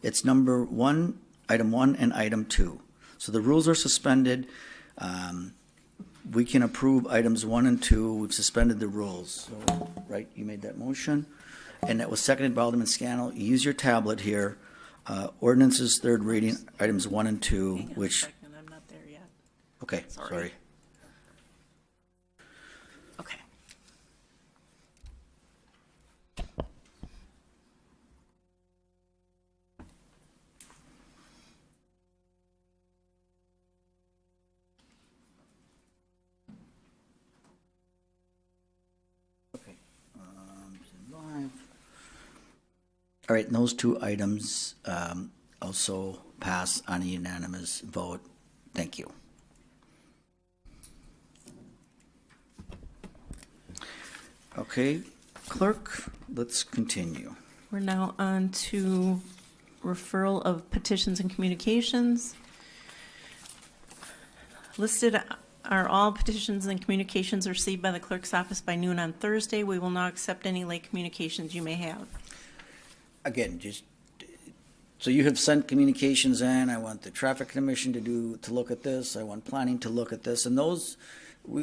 It's number 1, item 1, and item 2. So the rules are suspended. We can approve items 1 and 2. We've suspended the rules. So, right, you made that motion, and that was seconded by Alderman Scannell. Use your tablet here. Ordinances, third reading, items 1 and 2, Hang on a which, second, I'm not there yet. okay, Sorry. sorry. Okay. Live. All right, and those two items also pass on a unanimous vote. Thank you. Okay, clerk, let's continue. We're now on to referral of petitions and communications. Listed are all petitions and communications received by the clerk's office by noon on Thursday. We will not accept any late communications you may have. Again, just, so you have sent communications in. I want the traffic commission to look at this. I want planning to look at this. And those,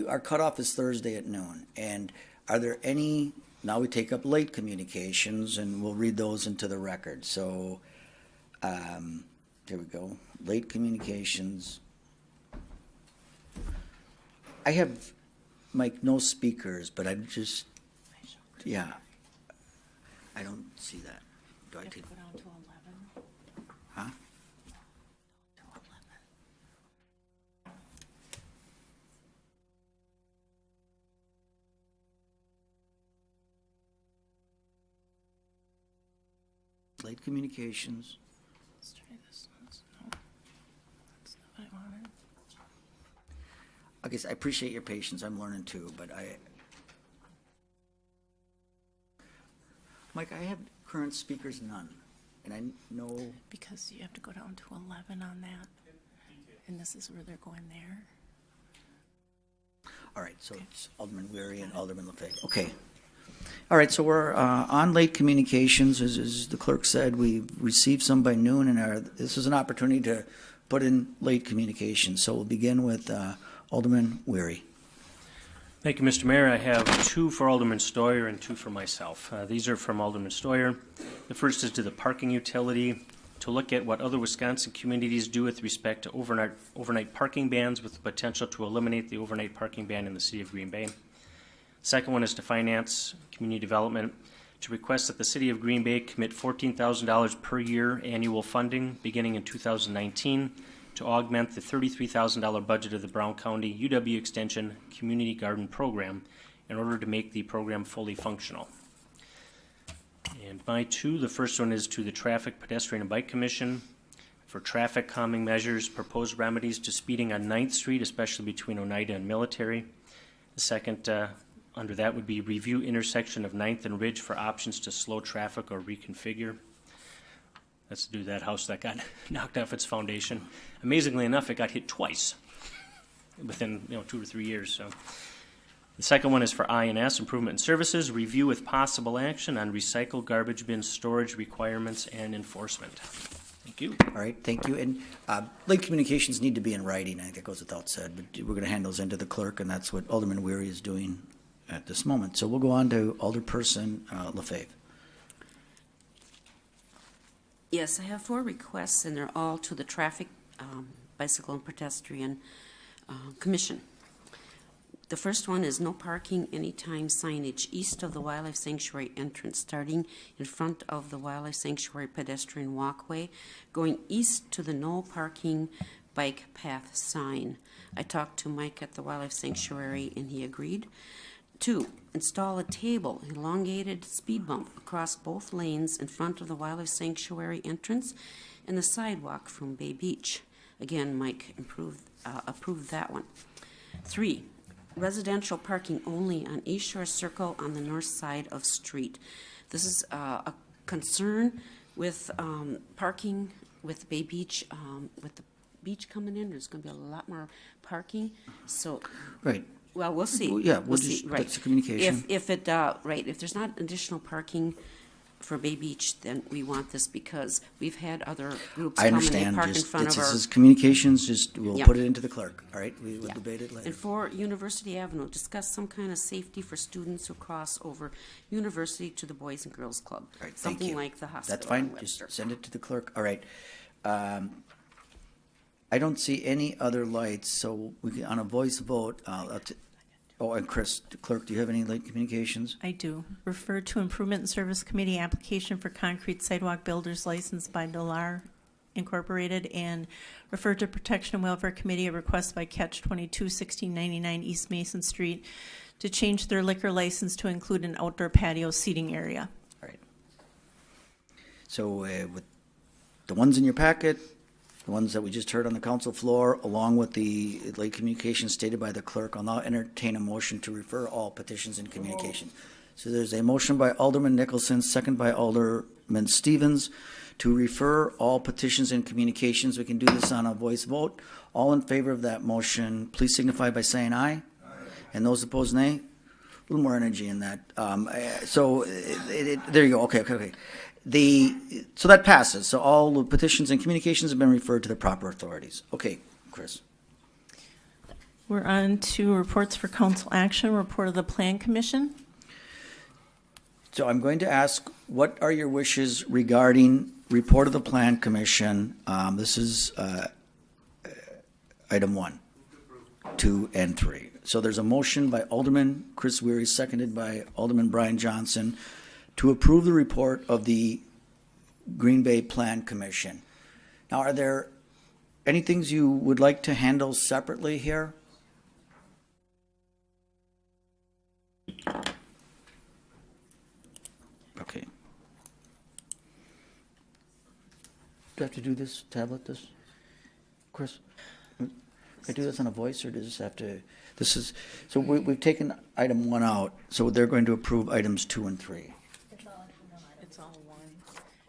our cutoff is Thursday at noon. And are there any, now we take up late communications and we'll read those into the record. So, here we go. Late communications. I have, Mike, no speakers, but I just, yeah. I don't see that. Do I You have to take, go down to 11. huh? To 11. Late communications. Let's try this one. No, that's not what I wanted. Okay, so I appreciate your patience. I'm learning too, but Mike, I have current speakers none, and I know, Because you have to go down to 11 on that. And this is where they're going there. all right, so it's Alderman Weary and Alderman LaFave. Okay. All right, so we're on late communications. As the clerk said, we received some by noon, and this is an opportunity to put in late communications. So we'll begin with Alderman Weary. Thank you, Mr. Mayor. I have 2 for Alderman Stoyer and 2 for myself. These are from Alderman Stoyer. The first is to the parking utility, to look at what other Wisconsin communities do with respect to overnight parking bans with the potential to eliminate the overnight parking ban in the city of Green Bay. Second one is to finance, community development, to request that the city of Green Bay commit $14,000 per year annual funding beginning in 2019 to augment the $33,000 budget of the Brown County UW Extension Community Garden Program in order to make the program fully functional. And my 2, the first one is to the Traffic, Pedestrian, and Bike Commission for traffic calming measures, proposed remedies to speeding on 9th Street, especially between Oneida and Military. The second under that would be review intersection of 9th and Ridge for options to slow traffic or reconfigure. That's to do that house that got knocked off its foundation. Amazingly enough, it got hit twice within 2 or 3 years. So the second one is for INS, Improvement and Services, review with possible action on recycle garbage bin storage requirements and enforcement. Thank you. All right, thank you. And late communications need to be in writing. I think that goes without said, but we're going to hand those into the clerk, and that's what Alderman Weary is doing at this moment. So we'll go on to Alderperson LaFave. Yes, I have 4 requests, and they're all to the Traffic, Bicycle, and Pedestrian Commission. The first one is no parking anytime signage east of the Wildlife Sanctuary entrance, starting in front of the Wildlife Sanctuary pedestrian walkway, going east to the no parking bike path sign. I talked to Mike at the Wildlife Sanctuary, and he agreed. 2, install a table, elongated speed bump across both lanes in front of the Wildlife Sanctuary entrance and the sidewalk from Bay Beach. Again, Mike approved that one. 3, residential parking only on East Shore Circle on the north side of street. This is a concern with parking with Bay Beach, with the beach coming in. There's going to be a lot more parking. So, Right. well, we'll see. Well, yeah, we'll just- see. Right. that's the communication. If there's not additional parking for Bay Beach, then we want this because we've had other groups I come and they understand. park in Just, front this of our. is communications, just, we'll Yeah. put it into the clerk, all right? We will Yeah. debate it later. And for University Avenue, discuss some kind of safety for students who cross over University to the Boys and Girls Club. All right, thank Something you. like the hospital. That's fine, on just Webster. send it to the clerk. All right. I don't see any other lights, so we can, on a voice vote, and Chris, the clerk, do you have any late communications? I do. Refer to Improvement and Service Committee application for concrete sidewalk builders licensed by Delar Incorporated, and refer to Protection and Welfare Committee a request by Catch 22, 1699 East Mason Street to change their liquor license to include an outdoor patio seating area. All right. So with the ones in your packet, the ones that we just heard on the council floor, along with the late communications stated by the clerk, I'll now entertain a motion to refer all petitions and communications. So there's a motion by Alderman Nicholson, second by Alderman Stevens, to refer all petitions and communications. We can do this on a voice vote. All in favor of that motion, please signify by saying aye. And those opposed, nay. A little more energy in that. There you go. Okay. So that passes. So all the petitions and communications have been referred to the proper authorities. Okay, Chris. We're on to reports for council action, report of the Plan Commission. So I'm going to ask, what are your wishes regarding report of the Plan Commission? This is item 1, 2, and 3. So there's a motion by Alderman Chris Weary, seconded by Alderman Brian Johnson, to approve the report of the Green Bay Plan Commission. Now, are there any things you would like to handle separately here? Okay. Do I have to do this, tablet this? Chris? Can I do this on a voice, or does this have to, so we've taken item 1 out, so they're going to approve items 2 and 3. It's all one.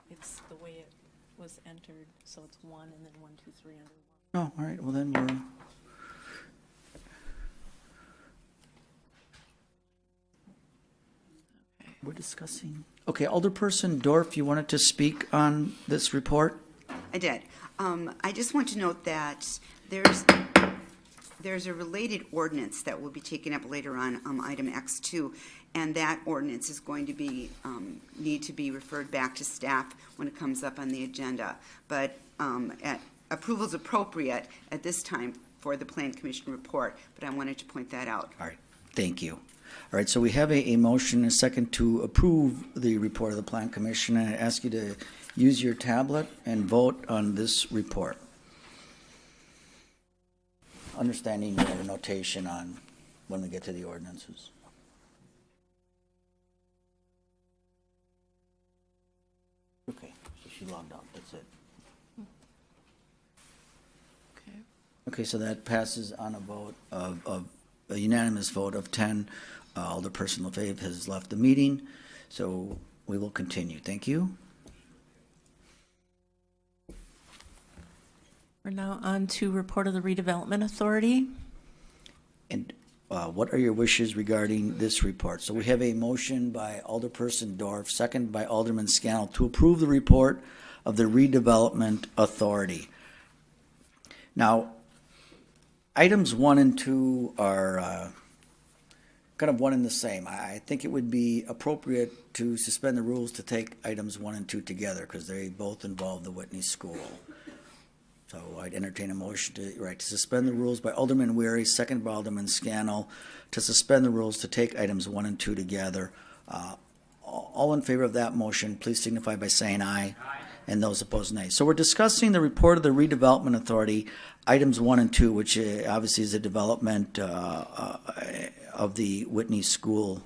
It's the way it was entered, so it's 1 and then 1, 2, 3 under 1. Oh, all right, well then we're discussing. Okay, Alderperson Dorf, you wanted to speak on this report? I did. I just want to note that there's a related ordinance that will be taken up later on, item X2, and that ordinance is going to be, need to be referred back to staff when it comes up on the agenda. But approval is appropriate at this time for the Plan Commission report, but I wanted to point that out. All right, thank you. All right, so we have a motion and a second to approve the report of the Plan Commission, and I ask you to use your tablet and vote on this report. Understanding you have a notation on when we get to the ordinances. Okay, so she logged out, that's it. Okay. Okay, so that passes on a vote of a unanimous vote of 10. Alderperson LaFave has left the meeting, so we will continue. Thank you. We're now on to report of the redevelopment authority. And what are your wishes regarding this report? So we have a motion by Alderperson Dorf, second by Alderman Scannell, to approve the report of the redevelopment authority. Now, items 1 and 2 are kind of one and the same. I think it would be appropriate to suspend the rules to take items 1 and 2 together because they both involve the Whitney School. So I'd entertain a motion to suspend the rules by Alderman Weary, second by Alderman Scannell, to suspend the rules to take items 1 and 2 together. All in favor of that motion, please signify by saying aye. Aye. And those opposed, nay. So we're discussing the report of the redevelopment authority, items 1 and 2, which obviously is a development of the Whitney School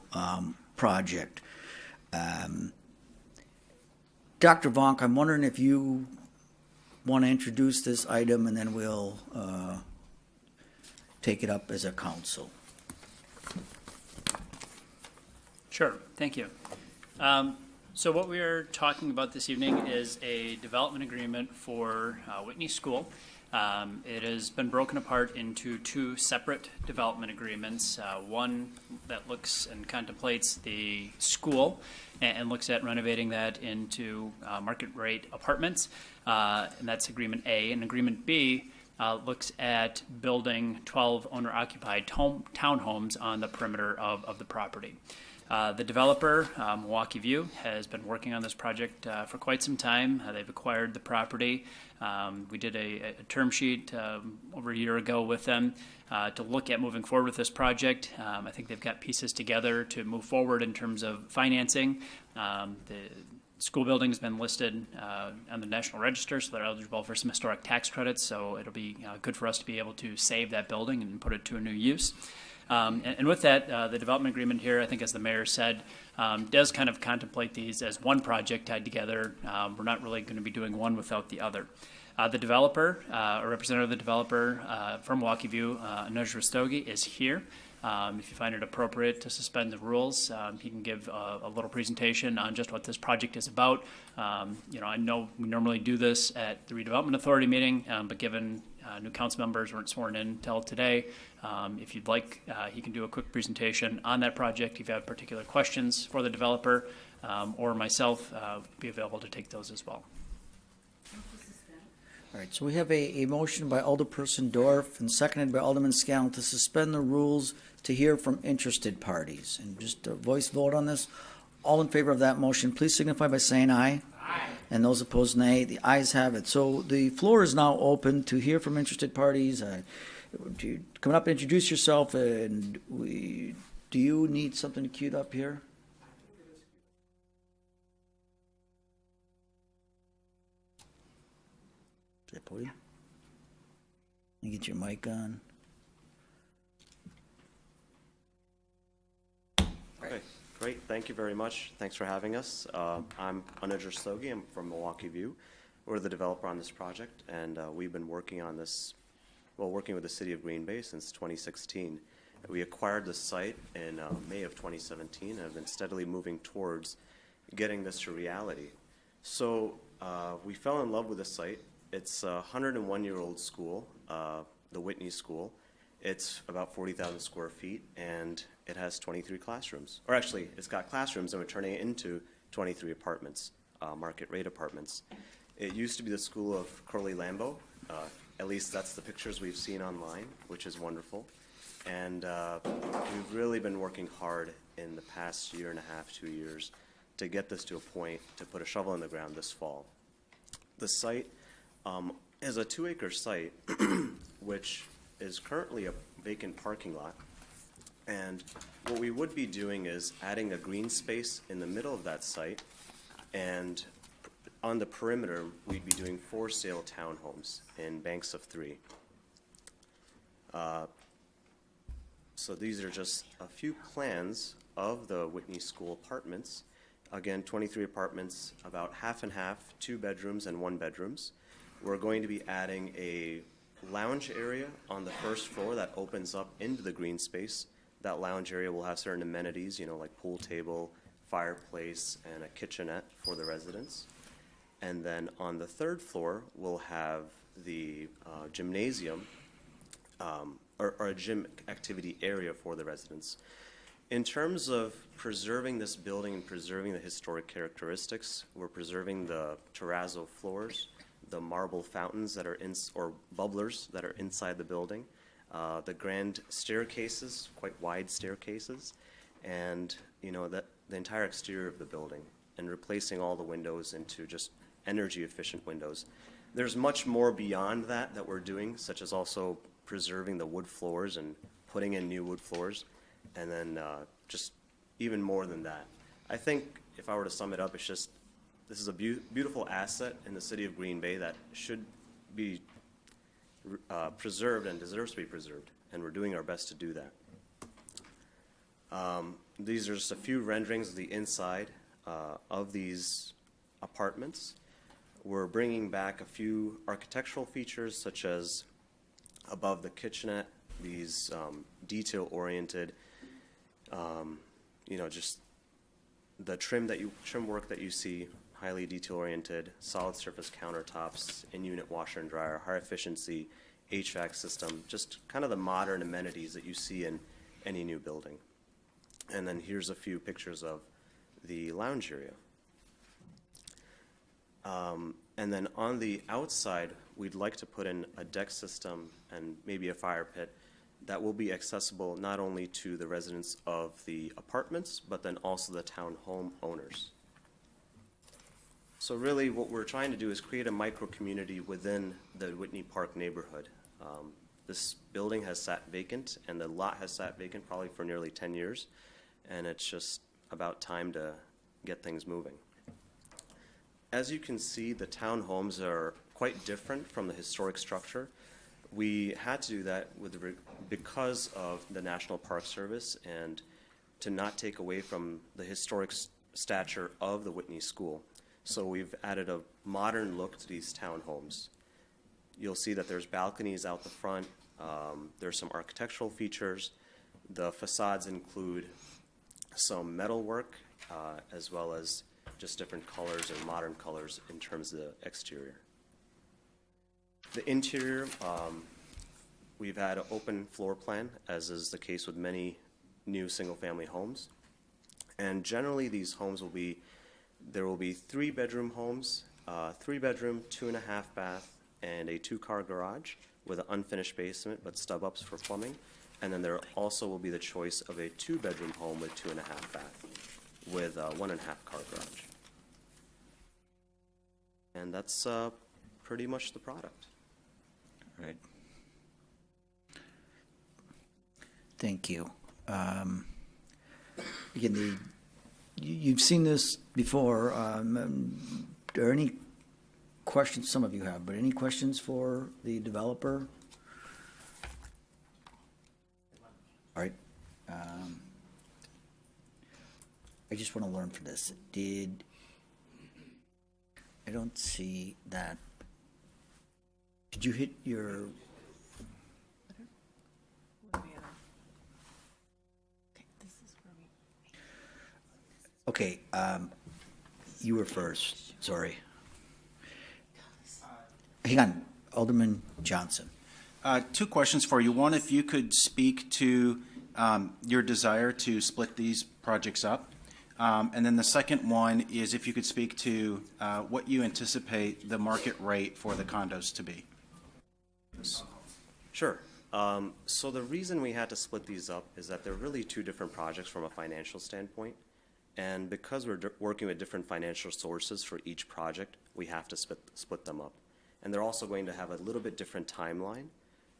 project. Dr. Vonk, I'm wondering if you want to introduce this item, and then we'll take it up as a council. Sure, thank you. So what we are talking about this evening is a development agreement for Whitney School. It has been broken apart into 2 separate development agreements. One that looks and contemplates the school and looks at renovating that into market rate apartments, and that's Agreement A. And Agreement B looks at building 12 owner-occupied townhomes on the perimeter of the property. The developer, Milwaukee View, has been working on this project for quite some time. They've acquired the property. We did a term sheet over a year ago with them to look at moving forward with this project. I think they've got pieces together to move forward in terms of financing. The school building has been listed on the National Register, so they're eligible for some historic tax credits, so it'll be good for us to be able to save that building and put it to a new use. And with that, the development agreement here, I think as the mayor said, does kind of contemplate these as one project tied together. We're not really going to be doing one without the other. The developer, a representative of the developer from Milwaukee View, Anuj Rastogi, is here. If you find it appropriate to suspend the rules, he can give a little presentation on just what this project is about. I know we normally do this at the redevelopment authority meeting, but given new council members weren't sworn in until today, if you'd like, he can do a quick presentation on that project. If you have particular questions for the developer or myself, be available to take those as well. All right, so we have a motion by Alderperson Dorf and seconded by Alderman Scannell to suspend the rules to hear from interested parties. And just a voice vote on this. All in favor of that motion, please signify by saying aye. Aye. And those opposed, nay. The ayes have it. So the floor is now open to hear from interested parties. Come up and introduce yourself. And do you need something queued up here? Is that podium? You get your mic on. Okay, great. Thank you very much. Thanks for having us. I'm Anuj Rastogi. I'm from Milwaukee View. We're the developer on this project, and we've been working on this, working with the city of Green Bay since 2016. We acquired the site in May of 2017 and have been steadily moving towards getting this to reality. So we fell in love with the site. It's a 101-year-old school, the Whitney School. It's about 40,000 square feet, and it has 23 classrooms. Or actually, it's got classrooms, and we're turning it into 23 apartments, market rate apartments. It used to be the school of Curly Lambeau. At least that's the pictures we've seen online, which is wonderful. And we've really been working hard in the past year and a half, 2 years, to get this to a point to put a shovel in the ground this fall. The site is a 2-acre site, which is currently a vacant parking lot. And what we would be doing is adding a green space in the middle of that site, and on the perimeter, we'd be doing for sale townhomes in banks of 3. So these are just a few plans of the Whitney School apartments. Again, 23 apartments, about half and half, 2 bedrooms and 1 bedrooms. We're going to be adding a lounge area on the first floor that opens up into the green space. That lounge area will have certain amenities, like pool table, fireplace, and a kitchenette for the residents. And then on the 3rd floor, we'll have the gymnasium, or a gym activity area for the residents. In terms of preserving this building and preserving the historic characteristics, we're preserving the terrazzo floors, the marble fountains that are or bubblers that are inside the building, the grand staircases, quite wide staircases, and the entire exterior of the building, and replacing all the windows into just energy efficient windows. There's much more beyond that that we're doing, such as also preserving the wood floors and putting in new wood floors, and then just even more than that. I think if I were to sum it up, it's just this is a beautiful asset in the city of Green Bay that should be preserved and deserves to be preserved, and we're doing our best to do that. These are just a few renderings of the inside of these apartments. We're bringing back a few architectural features, such as above the kitchenette, these detail-oriented, just the trim work that you see, highly detail-oriented, solid surface countertops, in-unit washer and dryer, high efficiency HVAC system, just kind of the modern amenities that you see in any new building. And then here's a few pictures of the lounge area. And then on the outside, we'd like to put in a deck system and maybe a fire pit that will be accessible not only to the residents of the apartments, but then also the townhome owners. So really what we're trying to do is create a micro-community within the Whitney Park neighborhood. This building has sat vacant, and the lot has sat vacant probably for nearly 10 years, and it's just about time to get things moving. As you can see, the townhomes are quite different from the historic structure. We had to do that because of the National Park Service and to not take away from the historic stature of the Whitney School. So we've added a modern look to these townhomes. You'll see that there's balconies out the front. There's some architectural features. The facades include some metalwork as well as just different colors and modern colors in terms of the exterior. The interior, we've had an open floor plan, as is the case with many new single-family homes. And generally, these homes there will be 3-bedroom homes, 3-bedroom, 2.5 bath, and a 2-car garage with an unfinished basement but stub-ups for plumbing. And then there also will be the choice of a 2-bedroom home with 2.5 bath with a 1.5-car garage. And that's pretty much the product. Right. Thank you. Again, you've seen this before. Are there any questions? Some of you have, but any questions for the developer? All right. I just want to learn from this. I don't see that. Did you hit your? Okay, you were first, sorry. Hang on, Alderman Johnson. 2 questions for you. One, if you could speak to your desire to split these projects up. And then the second one is if you could speak to what you anticipate the market rate for the condos to be. Sure. So the reason we had to split these up is that they're really 2 different projects from a financial standpoint. And because we're working with different financial sources for each project, we have to split them up. And they're also going to have a little bit different timeline.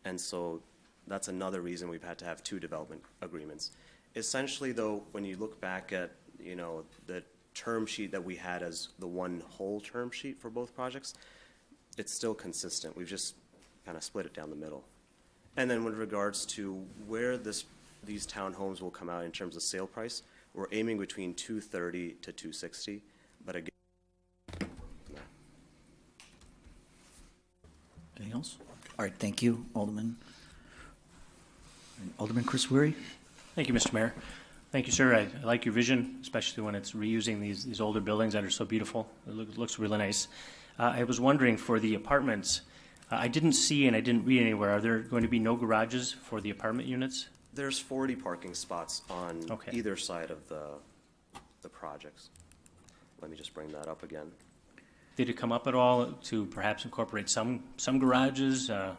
And so that's another reason we've had to have 2 development agreements. Essentially, though, when you look back at, the term sheet that we had as the one whole term sheet for both projects, it's still consistent. We've just kind of split it down the middle. And then with regards to where these townhomes will come out in terms of sale price, we're aiming between $230,000 to $260,000, but again. Anything else? All right, thank you, Alderman. Alderman Chris Weary. Thank you, Mr. Mayor. Thank you, sir. I like your vision, especially when it's reusing these older buildings that are so beautiful. It looks really nice. I was wondering for the apartments, I didn't see and I didn't read anywhere, are there going to be no garages for the apartment units? There's 40 parking spots on Okay. either side of the projects. Let me just bring that up again. Did it come up at all to perhaps incorporate some garages? Now,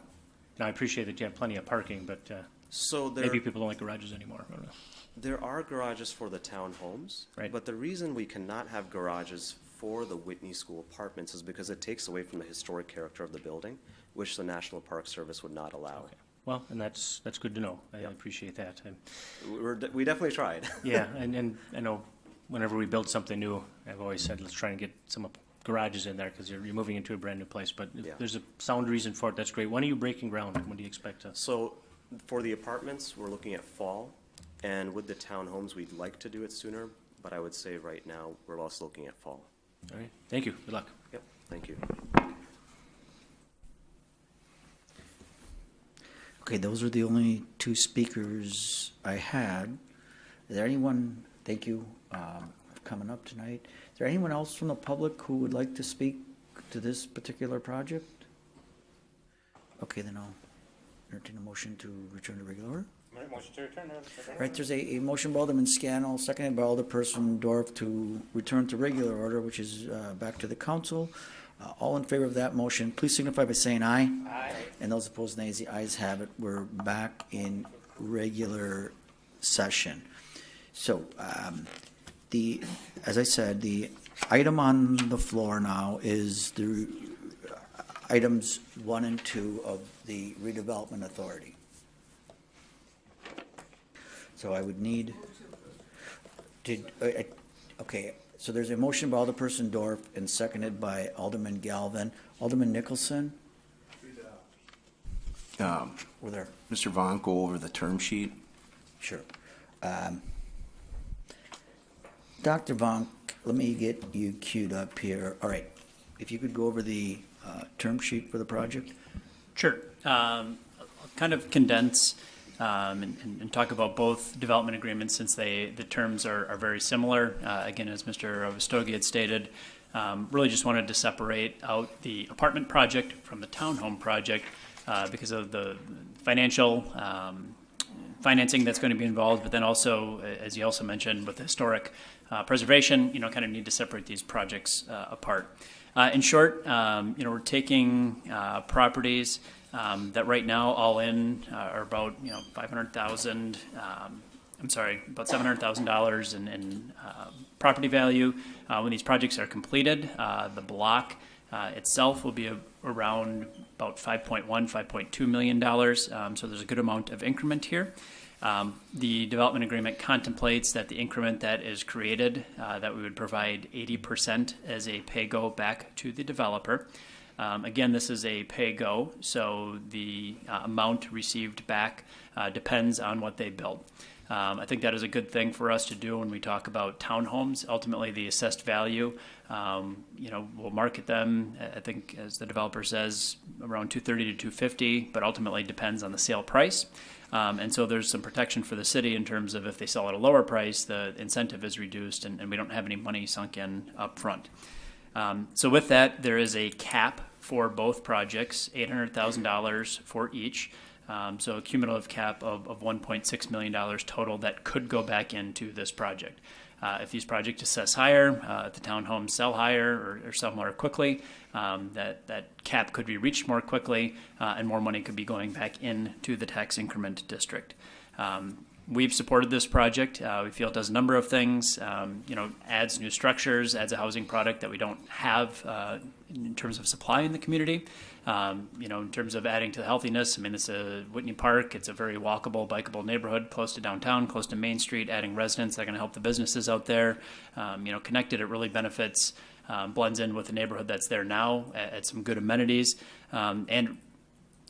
I appreciate that you have plenty of parking, but So there, maybe people don't like garages anymore. I don't know. there are garages for the townhomes. Right. But the reason we cannot have garages for the Whitney School apartments is because it takes away from the historic character of the building, which the National Park Service would not allow. Okay. Well, and that's good to know. I appreciate that. And, We definitely tried. yeah, and I know whenever we build something new, I've always said, let's try and get some garages in there because you're moving into a brand new place. But if Yeah. there's a sound reason for it, that's great. When are you breaking ground? When do you expect to? So for the apartments, we're looking at fall, and with the townhomes, we'd like to do it sooner, but I would say right now, we're also looking at fall. All right. Thank you. Good luck. Yep, thank you. Okay, those are the only two speakers I had. Is there anyone, thank you, for coming up tonight. Is there anyone else from the public who would like to speak to this particular project? Okay, then I'll entertain a motion to return to regular order. Motion to return. Right, there's a motion by Alderman Scannell, seconded by Alderperson Dorf to return to regular order, which is back to the council. All in favor of that motion, please signify by saying aye. Aye. And those opposed, nays. The ayes have it. We're back in regular session. So, as I said, the item on the floor now is the items 1 and 2 of the redevelopment authority. So I would need, okay, so there's a motion by Alderperson Dorf and seconded by Alderman Galvin. Alderman Nicholson? We're there. Mr. Vaughn, go over the term sheet. Sure. Dr. Vonk, let me get you queued up here. All right, if you could go over the term sheet for the project? Sure. I'll kind of condense and talk about both development agreements since the terms are very similar. Again, as Mr. Ovestogi had stated, really just wanted to separate out the apartment project from the townhome project because of the financial financing that's going to be involved, but then also, as you also mentioned, with the historic preservation, kind of need to separate these projects apart. In short, we're taking properties that right now all in are about about $700,000 in property value. When these projects are completed, the block itself will be around about $5.2 million. So there's a good amount of increment here. The development agreement contemplates that the increment that is created, that we would provide 80% as a pay-go back to the developer. Again, this is a pay-go, so the amount received back depends on what they build. I think that is a good thing for us to do when we talk about townhomes. Ultimately, the assessed value, we'll market them, I think, as the developer says, around $230,000 to $250,000, but ultimately depends on the sale price. And so there's some protection for the city in terms of if they sell at a lower price, the incentive is reduced and we don't have any money sunk in up front. So with that, there is a cap for both projects, $800,000 for each. So a cumulative cap of $1.6 million total that could go back into this project. If these projects assess higher, if the townhomes sell higher or sell more quickly, that cap could be reached more quickly and more money could be going back into the tax increment district. We've supported this project. We feel it does a number of things, adds new structures, adds a housing product that we don't have in terms of supply in the community. In terms of adding to the healthiness, it's a Whitney Park. It's a very walkable, bikeable neighborhood, close to downtown, close to Main Street, adding residents that are going to help the businesses out there. Connected, it really benefits, blends in with the neighborhood that's there now, adds some good amenities. And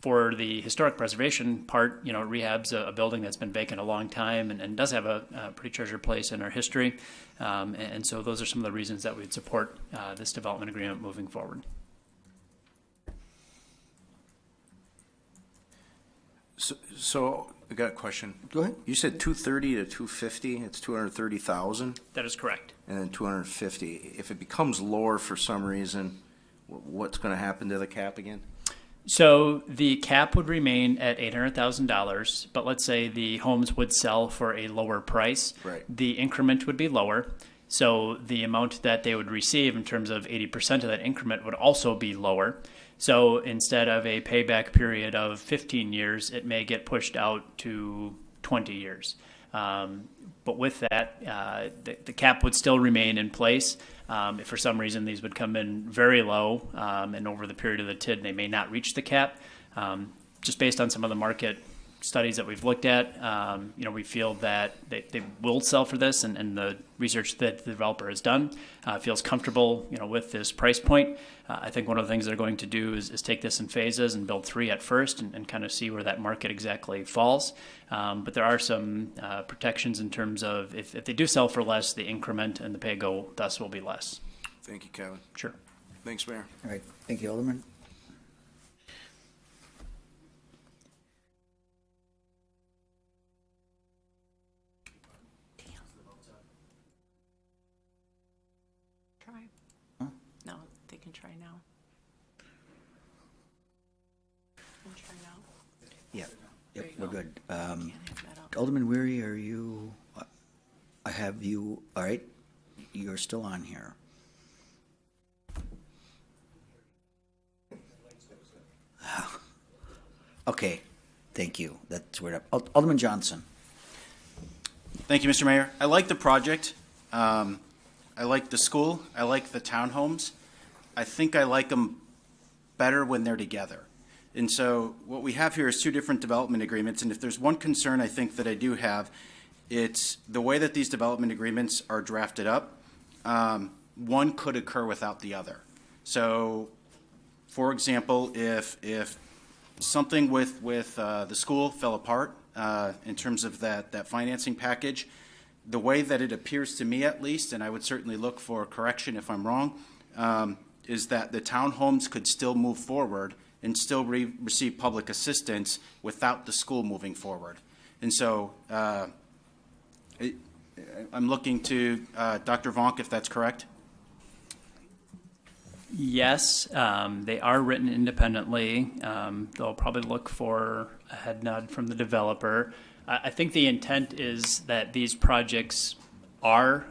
for the historic preservation part, it rehabs a building that's been vacant a long time and does have a pretty treasured place in our history. And so those are some of the reasons that we'd support this development agreement moving forward. So I got a question. Go ahead. You said 230 to 250. It's 230,000, That is correct. and then 250. If it becomes lower for some reason, what's going to happen to the cap again? So the cap would remain at $800,000, but let's say the homes would sell for a lower price. Right. The increment would be lower. So the amount that they would receive in terms of 80% of that increment would also be lower. So instead of a payback period of 15 years, it may get pushed out to 20 years. But with that, the cap would still remain in place. If for some reason these would come in very low, and over the period of the TID, they may not reach the cap. Just based on some of the market studies that we've looked at, we feel that they will sell for this, and the research that the developer has done feels comfortable, with this price point. I think one of the things they're going to do is take this in phases and build 3 at first and kind of see where that market exactly falls. But there are some protections in terms of if they do sell for less, the increment and the pay-go thus will be less. Thank you, Kevin. Sure. Thanks, Mayor. All right, thank you, Alderman. Try. No, they can try now. Can try now. Yeah, There yep, you we're go. good. Can't have that up. Alderman Weary, are you, I have you, all right, you're still on here. Okay, thank you, that's where, Alderman Johnson. Thank you, Mr. Mayor. I like the project. I like the school. I like the townhomes. I think I like them better when they're together. And so what we have here is 2 different development agreements. And if there's one concern I think that I do have, it's the way that these development agreements are drafted up. One could occur without the other. So, for example, if something with the school fell apart in terms of that financing package, the way that it appears to me at least, and I would certainly look for correction if I'm wrong, is that the townhomes could still move forward and still receive public assistance without the school moving forward. And so I'm looking to Dr. Vonk, if that's correct. Yes, they are written independently. They'll probably look for a head nod from the developer. I think the intent is that these projects are,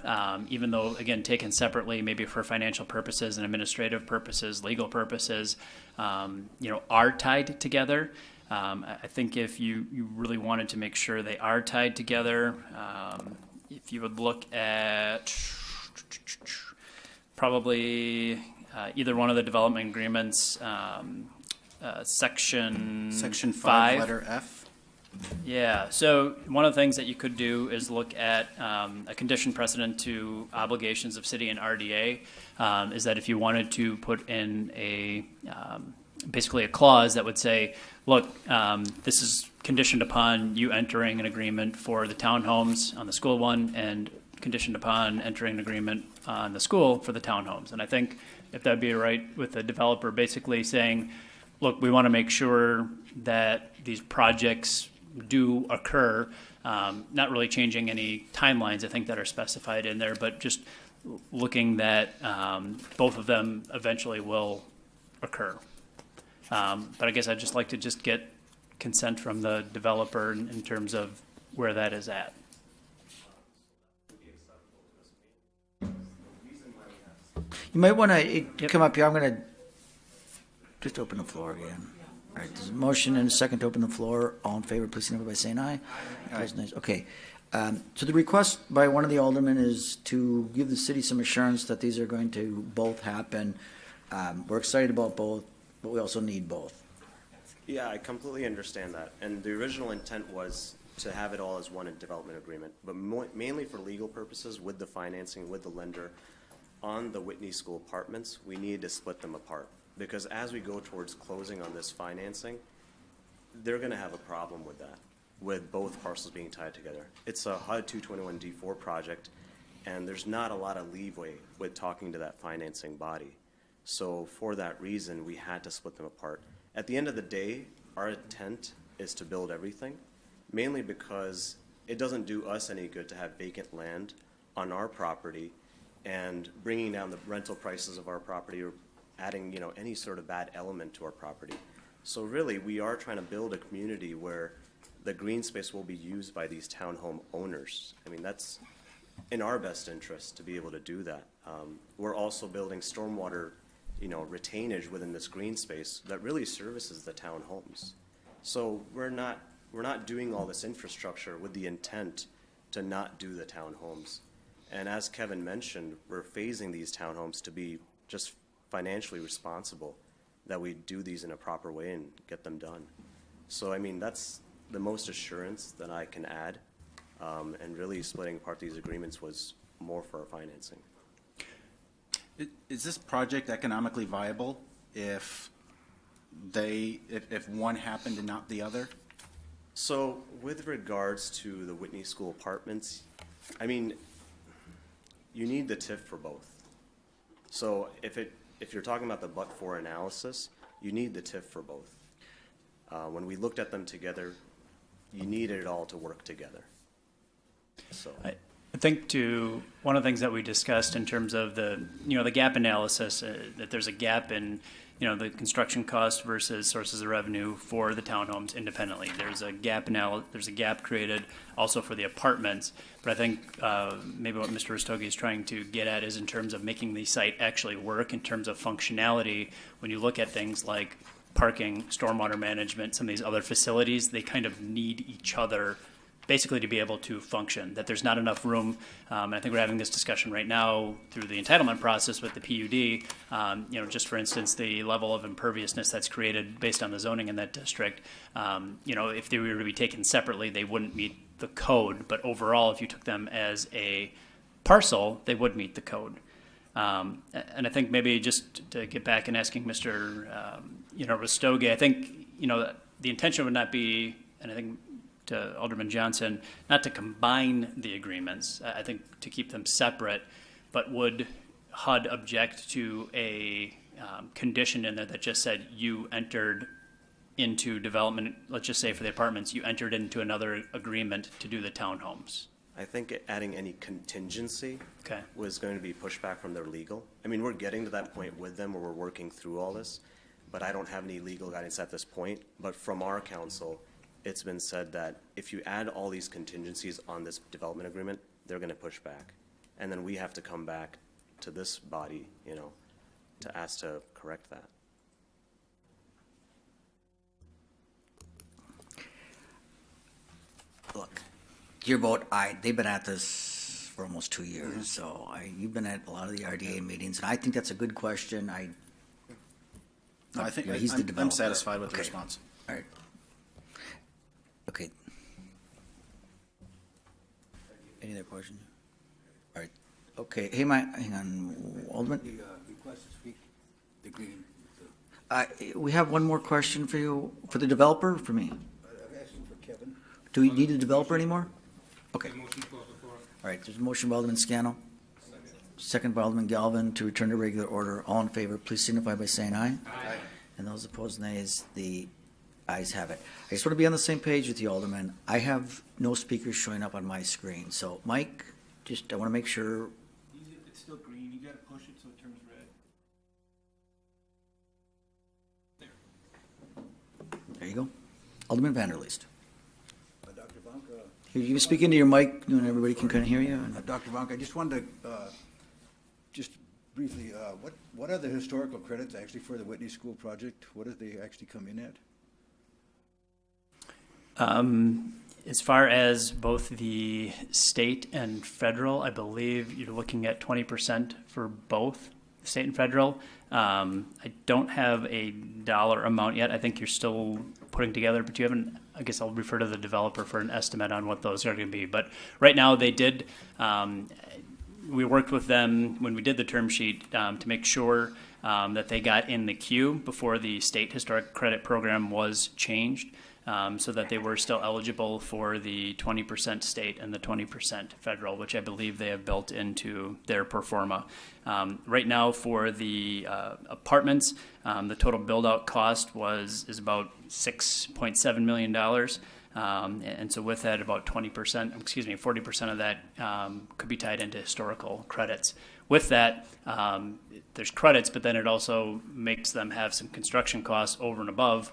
even though, again, taken separately, maybe for financial purposes and administrative purposes, legal purposes, are tied together. I think if you really wanted to make sure they are tied together, if you would look at probably either one of the development agreements, section 5, letter F. Yeah, so one of the things that you could do is look at a condition precedent to obligations of city and RDA, is that if you wanted to put in basically a clause that would say, look, this is conditioned upon you entering an agreement for the townhomes on the school one and conditioned upon entering an agreement on the school for the townhomes. And I think if that'd be right with the developer basically saying, look, we want to make sure that these projects do occur, not really changing any timelines, I think, that are specified in there, but just looking that both of them eventually will occur. But I guess I'd just like to just get consent from the developer in terms of where that is at. You might want to come up here, I'm going to just open the floor again. All right, there's a motion and a second to open the floor. All in favor, please signify by saying aye. Opposed, nays. Okay. So the request by one of the aldermen is to give the city some assurance that these are going to both happen. We're excited about both, but we also need both. Yeah, I completely understand that. And the original intent was to have it all as one development agreement, but mainly for legal purposes with the financing, with the lender. On the Whitney School apartments, we needed to split them apart. Because as we go towards closing on this financing, they're going to have a problem with that, with both parcels being tied together. It's a HUD 221D4 project, and there's not a lot of leeway with talking to that financing body. So for that reason, we had to split them apart. At the end of the day, our intent is to build everything, mainly because it doesn't do us any good to have vacant land on our property and bringing down the rental prices of our property or adding, any sort of bad element to our property. So really, we are trying to build a community where the green space will be used by these townhome owners. I mean, that's in our best interest to be able to do that. We're also building stormwater, retainage within this green space that really services the townhomes. So we're not doing all this infrastructure with the intent to not do the townhomes. And as Kevin mentioned, we're phasing these townhomes to be just financially responsible, that we do these in a proper way and get them done. So, I mean, that's the most assurance that I can add. And really splitting apart these agreements was more for our financing. Is this project economically viable if one happened and not the other? So with regards to the Whitney School apartments, I mean, you need the TIF for both. So if you're talking about the but-for analysis, you need the TIF for both. When we looked at them together, you needed it all to work together. So I think one of the things that we discussed in terms of the gap analysis, that there's a gap in, the construction cost versus sources of revenue for the townhomes independently. There's a gap created also for the apartments. But I think maybe what Mr. Rastogi is trying to get at is in terms of making the site actually work in terms of functionality. When you look at things like parking, stormwater management, some of these other facilities, they kind of need each other basically to be able to function, that there's not enough room. And I think we're having this discussion right now through the entitlement process with the PUD. Just for instance, the level of imperviousness that's created based on the zoning in that district. If they were to be taken separately, they wouldn't meet the code. But overall, if you took them as a parcel, they would meet the code. And I think maybe just to get back and asking Mr. Rastogi, I think, the intention would not be, and I think to Alderman Johnson, not to combine the agreements, I think to keep them separate, but would HUD object to a condition in there that just said you entered into development, let's just say for the apartments, you entered into another agreement to do the townhomes? I think adding any contingency was going to be pushback from their legal. I mean, we're getting to that point with them where we're working through all this, but I don't have any legal guidance at this point. But from our counsel, it's been said that if you add all these contingencies on this development agreement, they're going to push back. And then we have to come back to this body, to ask to correct that. Look, your vote, they've been at this for almost 2 years, so you've been at a lot of the RDA meetings, and I think that's a good question. I think he's the I'm developer. satisfied with the response. All right. Okay. Any other questions? All right. Okay. Hey, hang on, Alderman. Request to speak. The green. We have one more question for you, for the developer, or for me. I'm asking for Kevin. Do we need a developer anymore? Okay. All right. There's a motion by Alderman Scannell. Second by Alderman Galvin to return to regular order. All in favor, please signify by saying aye. Aye. And those opposed, nays. The ayes have it. I just want to be on the same page with you, Alderman. I have no speakers showing up on my screen. So, Mike, I want to make sure. It's still green. You got to push it so it turns red. There you go. Alderman Vanderleest. Dr. Vonka. You speak into your mic, and everybody can kind of hear you. Dr. Vonka, I just wanted to just briefly, what are the historical credits actually for the Whitney School project? What did they actually come in at? As far as both the state and federal, I believe you're looking at 20% for both state and federal. I don't have a dollar amount yet. I think you're still putting together, but you haven't. I guess I'll refer to the developer for an estimate on what those are going to be. But right now they did. We worked with them when we did the term sheet to make sure that they got in the queue before the state historic credit program was changed. So that they were still eligible for the 20% state and the 20% federal, which I believe they have built into their pro forma. Right now for the apartments, the total build-out cost is about $6.7 million. And so with that, about 40% of that could be tied into historical credits. With that, there's credits, but then it also makes them have some construction costs over and above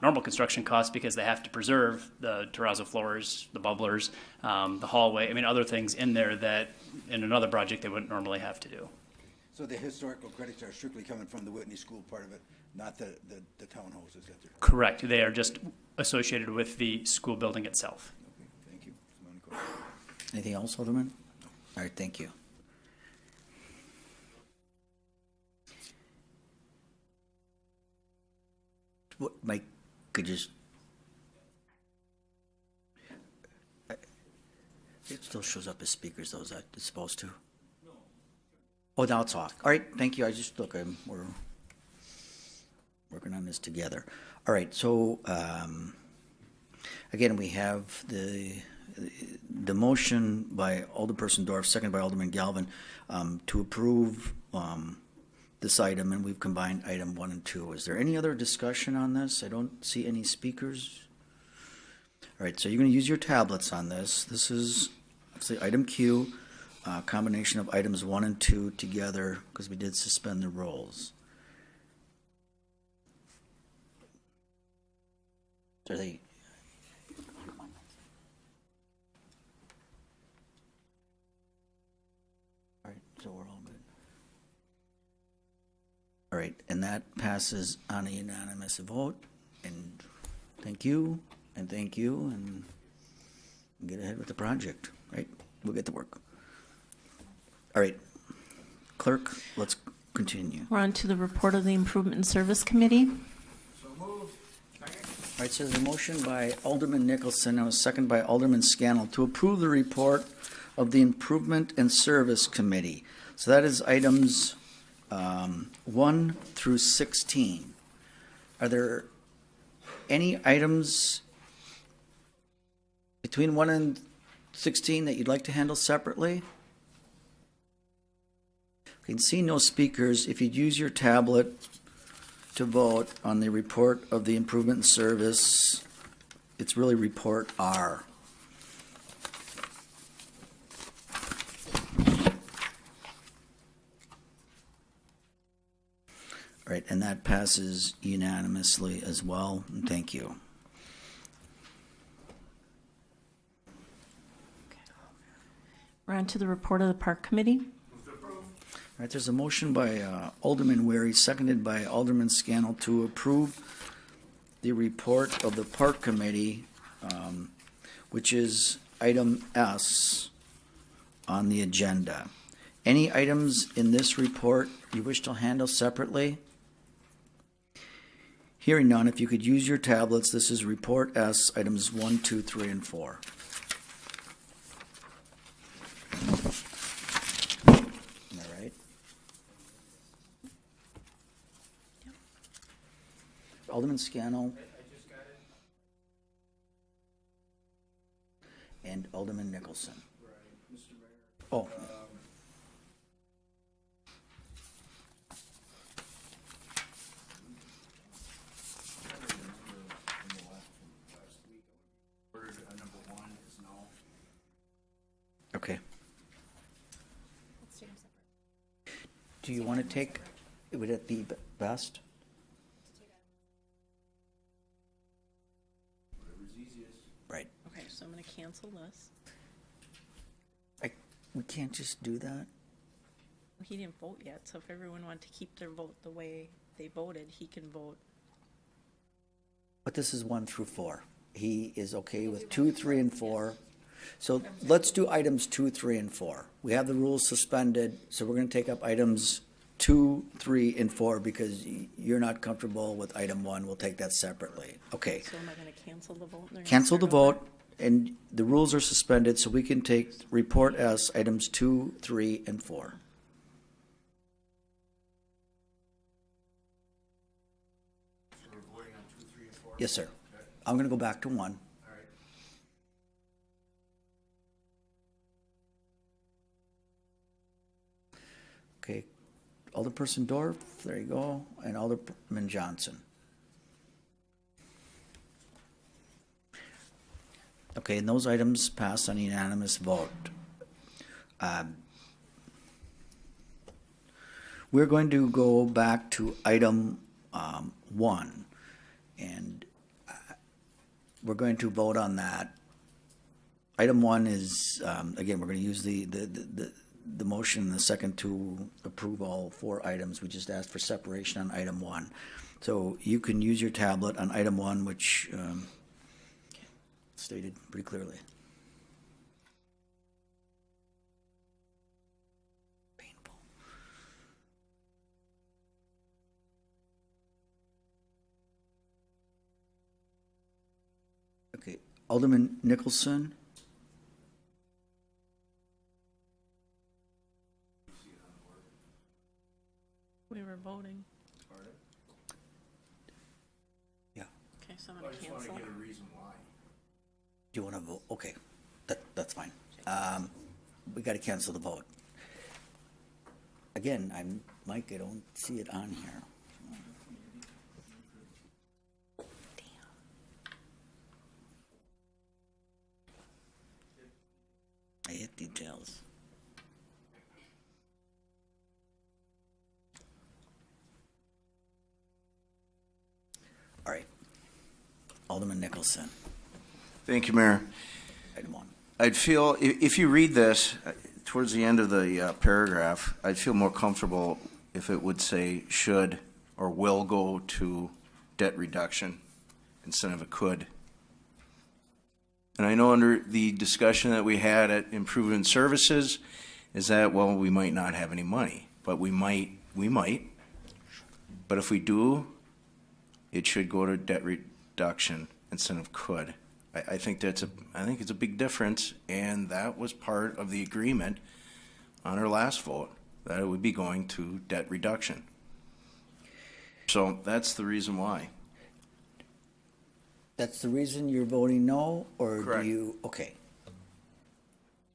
normal construction costs because they have to preserve the terrazzo floors, the bubblers, the hallway, I mean, other things in there that in another project they wouldn't normally have to do. So the historical credits are strictly coming from the Whitney School part of it, not the townhouses that they're. Correct. They are just associated with the school building itself. Okay, thank you. Somebody go. Anything else, Alderman? All right, thank you. What, Mike, could you just... It still shows up as speakers, though, is that it's supposed to? No. Oh, now it's off. All right, thank you. I just, look, we're working on this together. All right, so, again, we have the motion by Alderperson Dorf, second by Alderman Galvin, to approve this item, and we've combined item 1 and 2. Is there any other discussion on this? I don't see any speakers. All right, so you're going to use your tablets on this. This is obviously item Q, combination of items 1 and 2 together because we did suspend the rules. Are they? All right, so we're all good. All right, and that passes on a unanimous vote. And thank you, and get ahead with the project, right? We'll get to work. All right, clerk, let's continue. We're on to the report of the Improvement and Service Committee. All right, so there's a motion by Alderman Nicholson and a second by Alderman Scannell to approve the report of the Improvement and Service Committee. So that is items 1 through 16. Are there any items between 1 and 16 that you'd like to handle separately? I can see no speakers. If you'd use your tablet to vote on the report of the Improvement and Service, it's really Report R. All right, and that passes unanimously as well, and thank you. We're on to the report of the Park Committee. All right, there's a motion by Alderman Weary, seconded by Alderman Scannell to approve the report of the Park Committee, which is item S on the agenda. Any items in this report you wish to handle separately? Hearing none, if you could use your tablets, this is Report S, items 1, 2, 3, and 4. All right. Alderman Scannell. And Alderman Nicholson. Oh. Okay. Do you want to take, would it be best? Right. Okay, so I'm going to cancel this. We can't just do that? He didn't vote yet, so if everyone wanted to keep their vote the way they voted, he can vote. But this is 1 through 4. He is okay with 2, 3, and 4. So let's do items 2, 3, and 4. We have the rules suspended, so we're going to take up items 2, 3, and 4 because you're not comfortable with item 1. We'll take that separately. Okay. So am I going to cancel the vote? Cancel the vote, and the rules are suspended, so we can take Report S, items 2, 3, and 4. So we're voting on 2, 3, and 4? Yes, sir. I'm going to go back to 1. All right. Okay. Alderperson Dorf, there you go, and Alderman Johnson. Okay, and those items pass on unanimous vote. We're going to go back to item 1, and we're going to vote on that. Item 1 is, again, we're going to use the motion and the second to approve all 4 items. We just asked for separation on item 1. So you can use your tablet on item 1, which stated pretty clearly. Painful. Okay, Alderman Nicholson. We were voting. Yeah. Okay, so I'm gonna cancel. reason why. Do you want to vote? Okay, that's fine. We got to cancel the vote. Again, Mike, I don't see it on here. I hit details. All right. Alderman Nicholson, Thank you, Mayor. item 1. I'd feel, if you read this, towards the end of the paragraph, I'd feel more comfortable if it would say should or will go to debt reduction instead of a could. And I know under the discussion that we had at Improvement Services is that, well, we might not have any money, but we might. But if we do, it should go to debt reduction instead of could. I think it's a big difference, and that was part of the agreement on our last vote, that it would be going to debt reduction. So that's the reason why. That's the reason you're voting no, or Correct. do you, okay.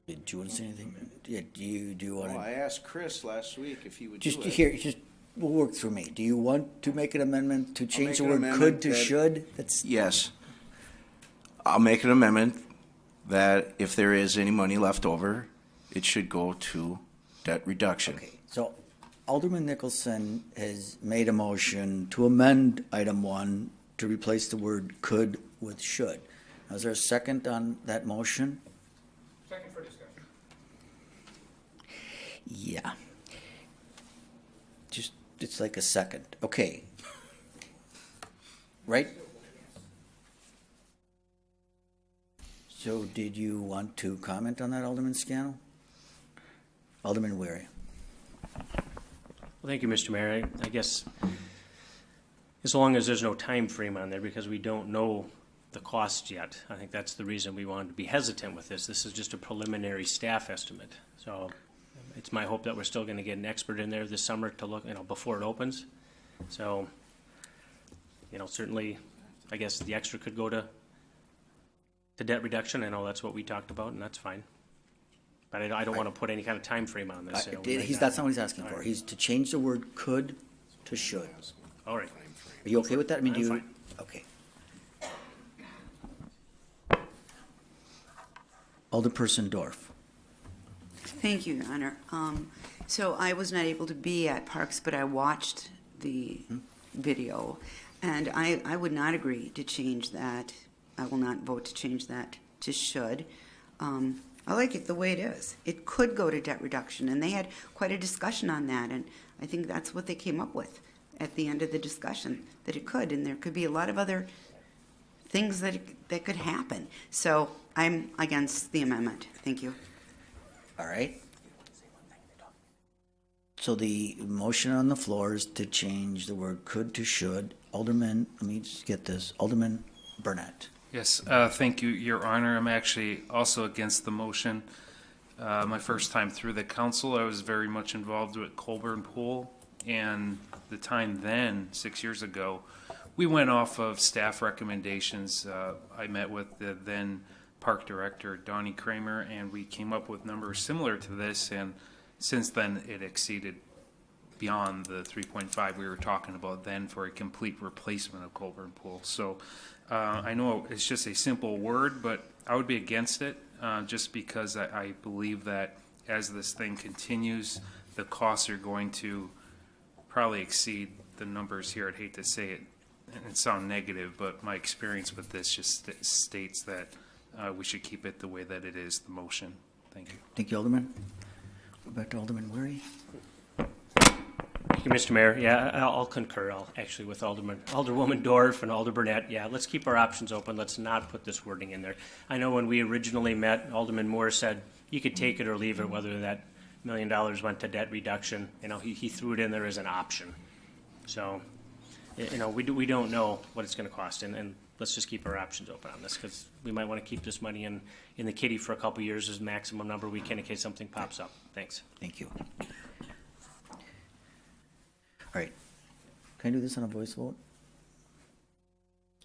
Did you want to say anything? Yeah, do you want Well, to? I asked Chris last week if he would do Just it. here, we'll work through me. Do you want to make an amendment to change the make an word amendment could to that- should? That's, Yes. I'll make an amendment that if there is any money left over, it should go to debt reduction. okay. So Alderman Nicholson has made a motion to amend item 1 to replace the word could with should. Now, is there a second on that motion? Second for discussion. Yeah. Just, it's like a second. Okay. Right? So did you want to comment on that, Alderman Scannell? Alderman Weary. Well, thank you, Mr. Mayor. I guess as long as there's no time frame on there, because we don't know the cost yet, I think that's the reason we wanted to be hesitant with this. This is just a preliminary staff estimate. So it's my hope that we're still going to get an expert in there this summer to look, before it opens. So, certainly, I guess the extra could go to debt reduction. I know that's what we talked about, and that's fine. But I don't want to put any kind of time frame on this. That's not what he's asking for. He's to change the word could to should. All right. Are you okay with that? I mean, I'm fine. Okay. Alderperson Dorf. Thank you, Your Honor. So I was not able to be at Parks, but I watched the video, and I would not agree to change that. I will not vote to change that to should. I like it the way it is. It could go to debt reduction, and they had quite a discussion on that, and I think that's what they came up with at the end of the discussion, that it could, and there could be a lot of other things that could happen. So I'm against the amendment. Thank you. All right. So the motion on the floor is to change the word could to should. Alderman, let me just get this. Alderman Burnett. Yes, thank you, Your Honor. I'm actually also against the motion. My first time through the council, I was very much involved with Colburn Pool, and the time then, 6 years ago, we went off of staff recommendations. I met with the then park director, Donnie Kramer, and we came up with numbers similar to this, and since then, it exceeded beyond the 3.5 we were talking about then for a complete replacement of Colburn Pool. So I know it's just a simple word, but I would be against it, just because I believe that as this thing continues, the costs are going to probably exceed the numbers here. I'd hate to say it and sound negative, but my experience with this just states that we should keep it the way that it is, the motion. Thank you. Thank you, Alderman. Go back to Alderman Weary. Thank you, Mr. Mayor. Yeah, I'll concur, actually, with Alderwoman Dorff and Alder Burnett. Yeah, let's keep our options open. Let's not put this wording in there. I know when we originally met, Alderman Moore said you could take it or leave it, whether that $1 million went to debt reduction. You know, he threw it in there as an option. So, you know, we don't know what it's going to cost, and let's just keep our options open on this, because we might want to keep this money in the kitty for a couple of years as maximum number we can in case something pops up. Thanks. Thank you. All right. Can I do this on a voice vote?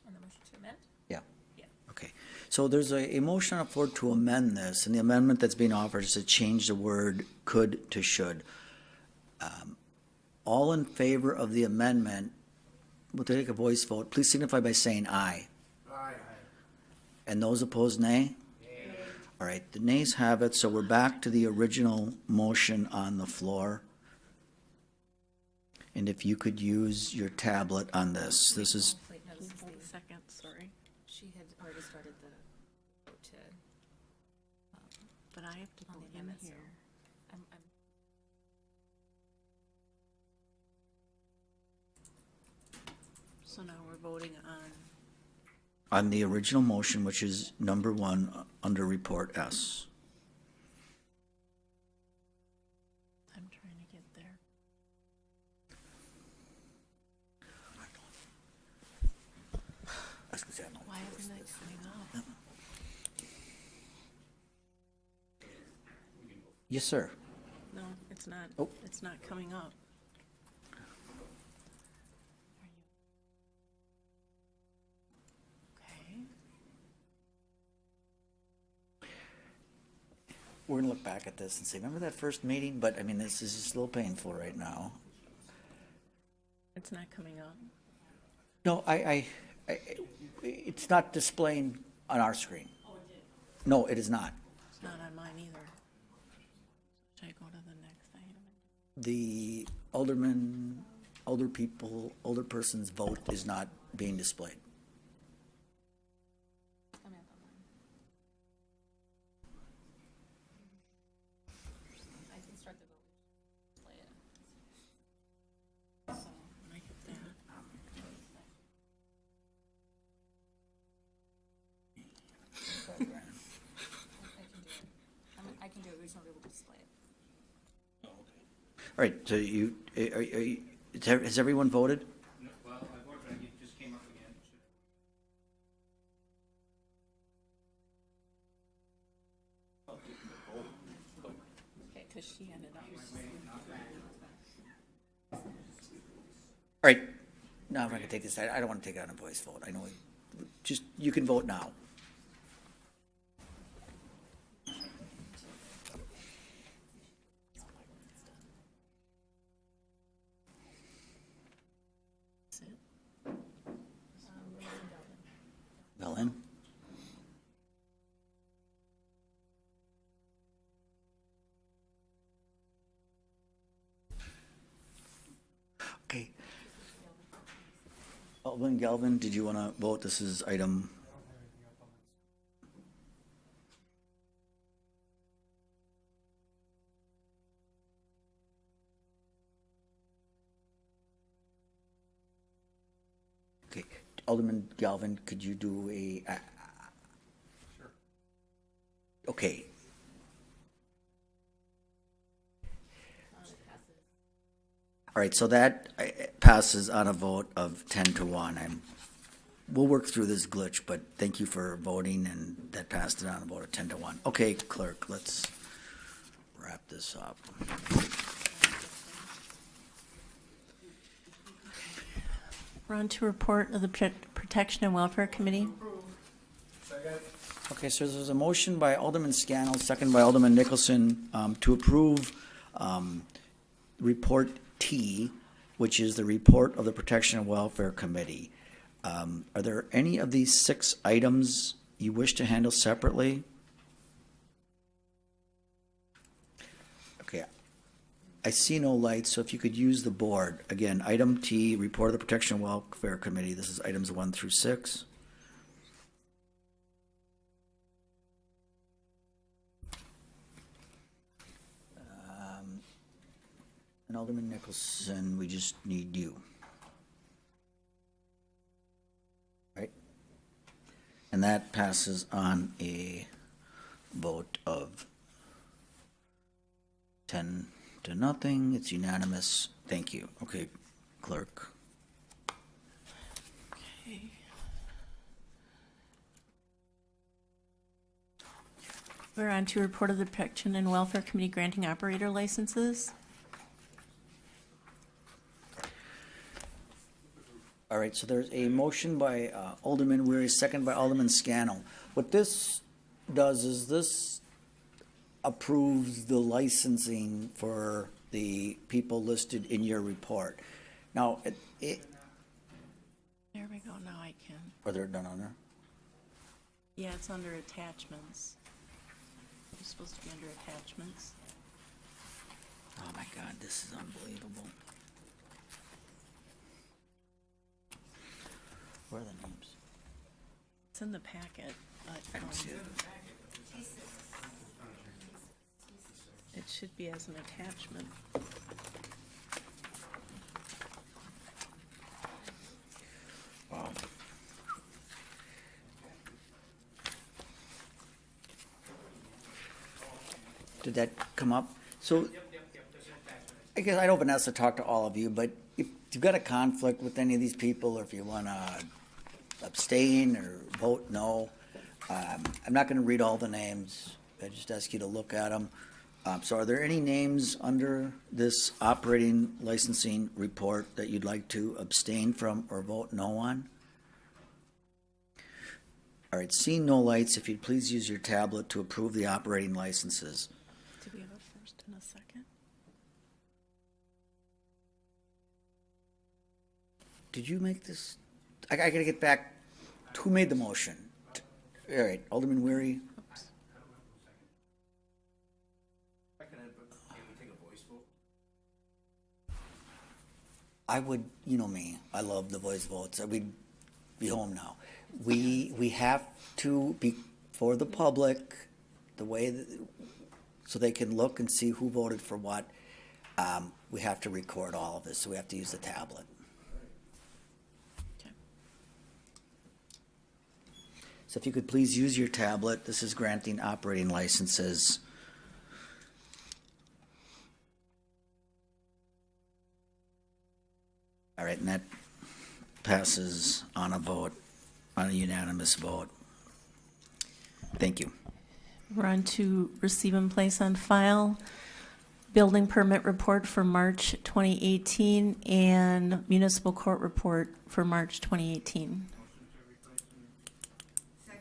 On the motion to amend? Yeah. Yeah. Okay. So there's a motion on the floor to amend this, and the amendment that's being offered is to change the word could to should. All in favor of the amendment, we'll take a voice vote. Please signify by saying aye. Aye. And those opposed, nay? Nay. All right, the nays have it, so we're back to the original motion on the floor. And if you could use your tablet on this, this is, Second, sorry. She had already started the vote to, But I have to go in here. I'm So now we're voting on the original motion, which is number 1 under Report S. I'm trying to get there. Why isn't it coming up? Yes, sir. No, it's not. Oh. It's not coming up. Okay. We're gonna look back at this and say, remember that first meeting? But, I mean, this is just a little painful right now. It's not coming up. No, it's not displaying on our screen. No, it is not. It's not on mine either. Should I go to the next item? The older person's vote is not being displayed. I can start the vote. Play it. Like that. I can do it. We just won't be able to display it. All right, so has everyone voted? Well, I voted, but it just came up again. Okay, because she ended up. All right, now I'm not gonna take this, I don't wanna take it on a voice vote. I know, just, you can vote now. Ellen? Okay. Alderman Galvin, did you want to vote? This is item. Okay, Alderman Galvin, could you do a? Sure. Okay. All right, so that passes on a vote of 10-1. We'll work through this glitch, but thank you for voting, and that passed it on a vote of 10-1. Okay, clerk, let's wrap this up. We're on to report of the Protection and Welfare Committee. Okay, so there's a motion by Alderman Scannell, second by Alderman Nicholson, to approve Report T, which is the report of the Protection and Welfare Committee. Are there any of these 6 items you wish to handle separately? Okay. I see no lights, so if you could use the board. Again, item T, report of the Protection and Welfare Committee. This is items 1 through 6. And Alderman Nicholson, we just need you. Right? And that passes on a vote of 10 to nothing. It's unanimous. Thank you. Okay, clerk. Okay. We're on to report of the Protection and Welfare Committee granting operator licenses. All right, so there's a motion by Alderman Weary, second by Alderman Scannell. What this does is this approves the licensing for the people listed in your report. Now, There we go, now I can. are they done on there? Yeah, it's under attachments. It's supposed to be under attachments. Oh my God, this is unbelievable. Where are the names? It's in the packet, but I don't see it. it should be as an attachment. Wow. Did that come up? So, I guess I know Vanessa talked to all of you, but if you've got a conflict with any of these people, or if you want to abstain or vote no, I'm not going to read all the names. I just ask you to look at them. So are there any names under this operating licensing report that you'd like to abstain from or vote no on? All right, seeing no lights, if you'd please use your tablet to approve the operating licenses. Do we have a first and a second? Did you make this? I gotta get back. Who made the motion? All right, Alderman Weary. Oops. I would, you know me, I love the voice votes. We'd be home now. We have to be for the public, the way that, so they can look and see who voted for what. We have to record all of this, so we have to use the tablet. Okay. So if you could please use your tablet, this is granting operating licenses. All right, and that passes on a vote, on a unanimous vote. Thank you. We're on to receive and place on file building permit report for March 2018 and municipal court report for March 2018. All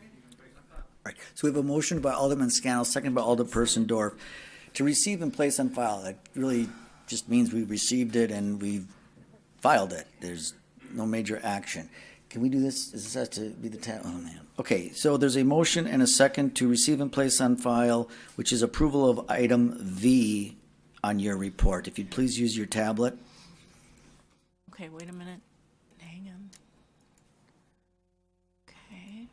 right, so we have a motion by Alderman Scannell, second by Alderperson Dorf, to receive and place on file. That really just means we received it and we've filed it. There's no major action. Can we do this? Does this have to be the oh man. Okay, so there's a motion and a second to receive and place on file, which is approval of item V on your report. If you'd please use your tablet. Okay, wait a minute. Hang on. Okay.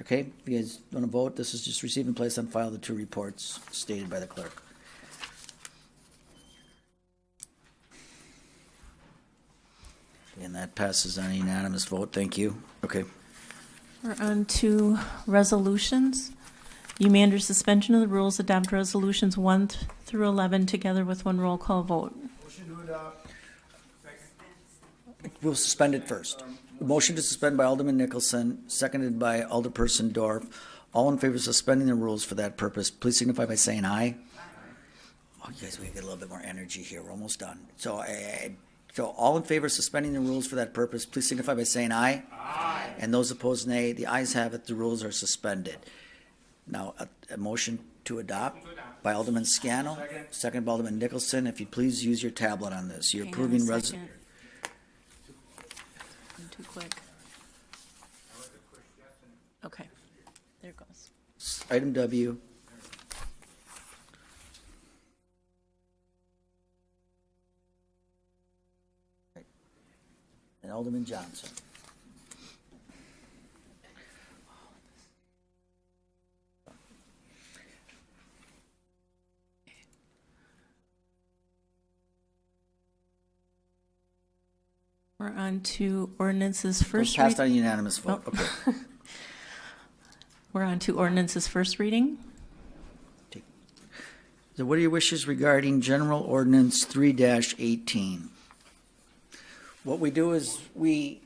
Okay, if you guys want to vote, this is just receive and place on file the 2 reports stated by the clerk. And that passes on a unanimous vote. Thank you. Okay. We're on to resolutions. You may, under suspension of the rules, adopt resolutions 1 through 11 together with one roll call vote. Motion to adopt. We'll suspend it first. Motion to suspend by Alderman Nicholson, seconded by Alderperson Dorf. All in favor of suspending the rules for that purpose, please signify by saying aye. Oh, you guys, we get a little bit more energy here. We're almost done. So all in favor of suspending the rules for that purpose, please signify by saying aye. Aye. And those opposed, nay. The ayes have it. The rules are suspended. Now, a motion to adopt by Alderman Scannell, second by Alderman Nicholson. If you'd please use your tablet on this. You're Hang on approving a second. too quick. Okay, there it goes. Item W. And Alderman Johnson. We're on to ordinances first. Passed on unanimous vote. Oh. Okay. We're on to ordinances first reading. So what are your wishes regarding General Ordinance 3-18? What we do is we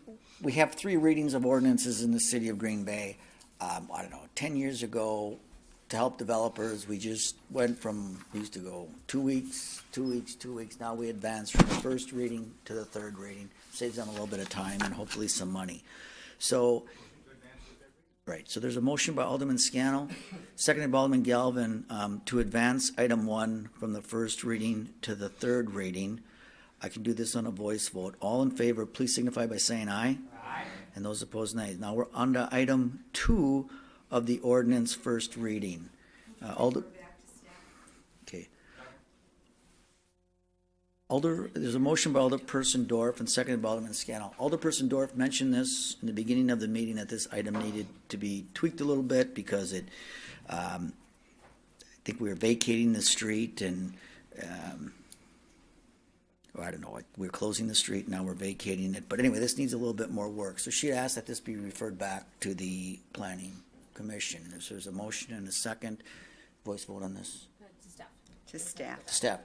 have 3 readings of ordinances in the city of Green Bay. I don't know, 10 years ago, to help developers, we just went from, we used to go 2 weeks, 2 weeks, 2 weeks. Now we advance from the first reading to the third reading. Saves them a little bit of time and hopefully some money. So, right, so there's a motion by Alderman Scannell, seconded by Alderman Galvin, to advance item 1 from the first reading to the third reading. I can do this on a voice vote. All in favor, please signify by saying aye. Aye. And those opposed, nay. Now we're on to item 2 of the ordinance first reading. Okay. There's a motion by Alderperson Dorff and seconded by Alderman Scannell. Alderperson Dorff mentioned this in the beginning of the meeting that this item needed to be tweaked a little bit because it, I think we were vacating the street and, or I don't know, we're closing the street, now we're vacating it. But anyway, this needs a little bit more work. So she asked that this be referred back to the Planning Commission. There's a motion and a second. Voice vote on this? To staff. Staff.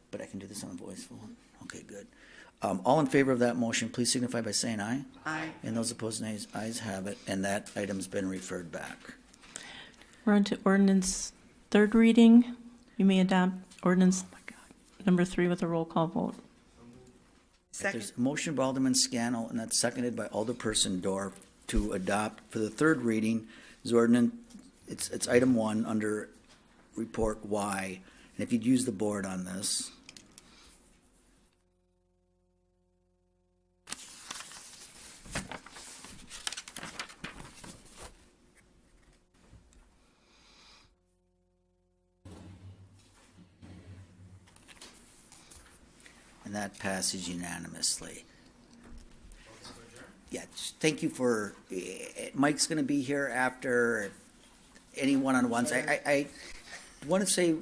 But I can do this on a voice vote? Okay, good. All in favor of that motion, please signify by saying aye. Aye. And those opposed, nays. Ayes have it, and that item's been referred back. We're on to ordinance third reading. You may adopt ordinance number 3 with a roll call vote. There's a motion by Alderman Scannell, and that's seconded by Alderperson Dorff to adopt for the third reading is ordinance, it's item 1 under report Y. And if you'd use the board on this. And that passes unanimously. Yeah, thank you for, Mike's going to be here after any one-on-ones. I want to say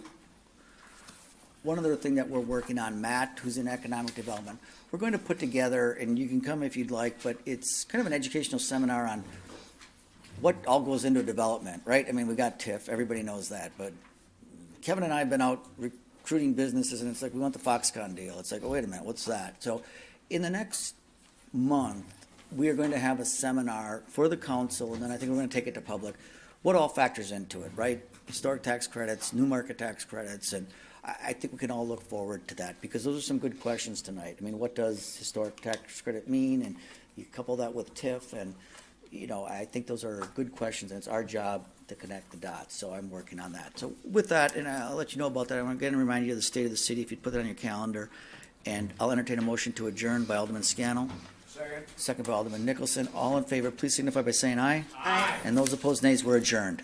one other thing that we're working on, Matt, who's in economic development, we're going to put together, and you can come if you'd like, but it's kind of an educational seminar on what all goes into development, right? I mean, we got TIF, everybody knows that, but Kevin and I have been out recruiting businesses, and it's like, we want the Foxconn deal. It's like, oh, wait a minute, what's that? So in the next month, we are going to have a seminar for the council, and then I think we're going to take it to public, what all factors into it, right? Historic tax credits, new market tax credits, and I think we can all look forward to that, because those are some good questions tonight. I mean, what does historic tax credit mean? And you couple that with TIF, and, you know, I think those are good questions, and it's our job to connect the dots, so I'm working on that. So with that, and I'll let you know about that, I want to again remind you of the state of the city, if you'd put that on your calendar, and I'll entertain a motion to adjourn by Alderman Scannell. Second by Alderman Nicholson. All in favor, please signify by saying aye. Aye. And those opposed, nays. We're adjourned.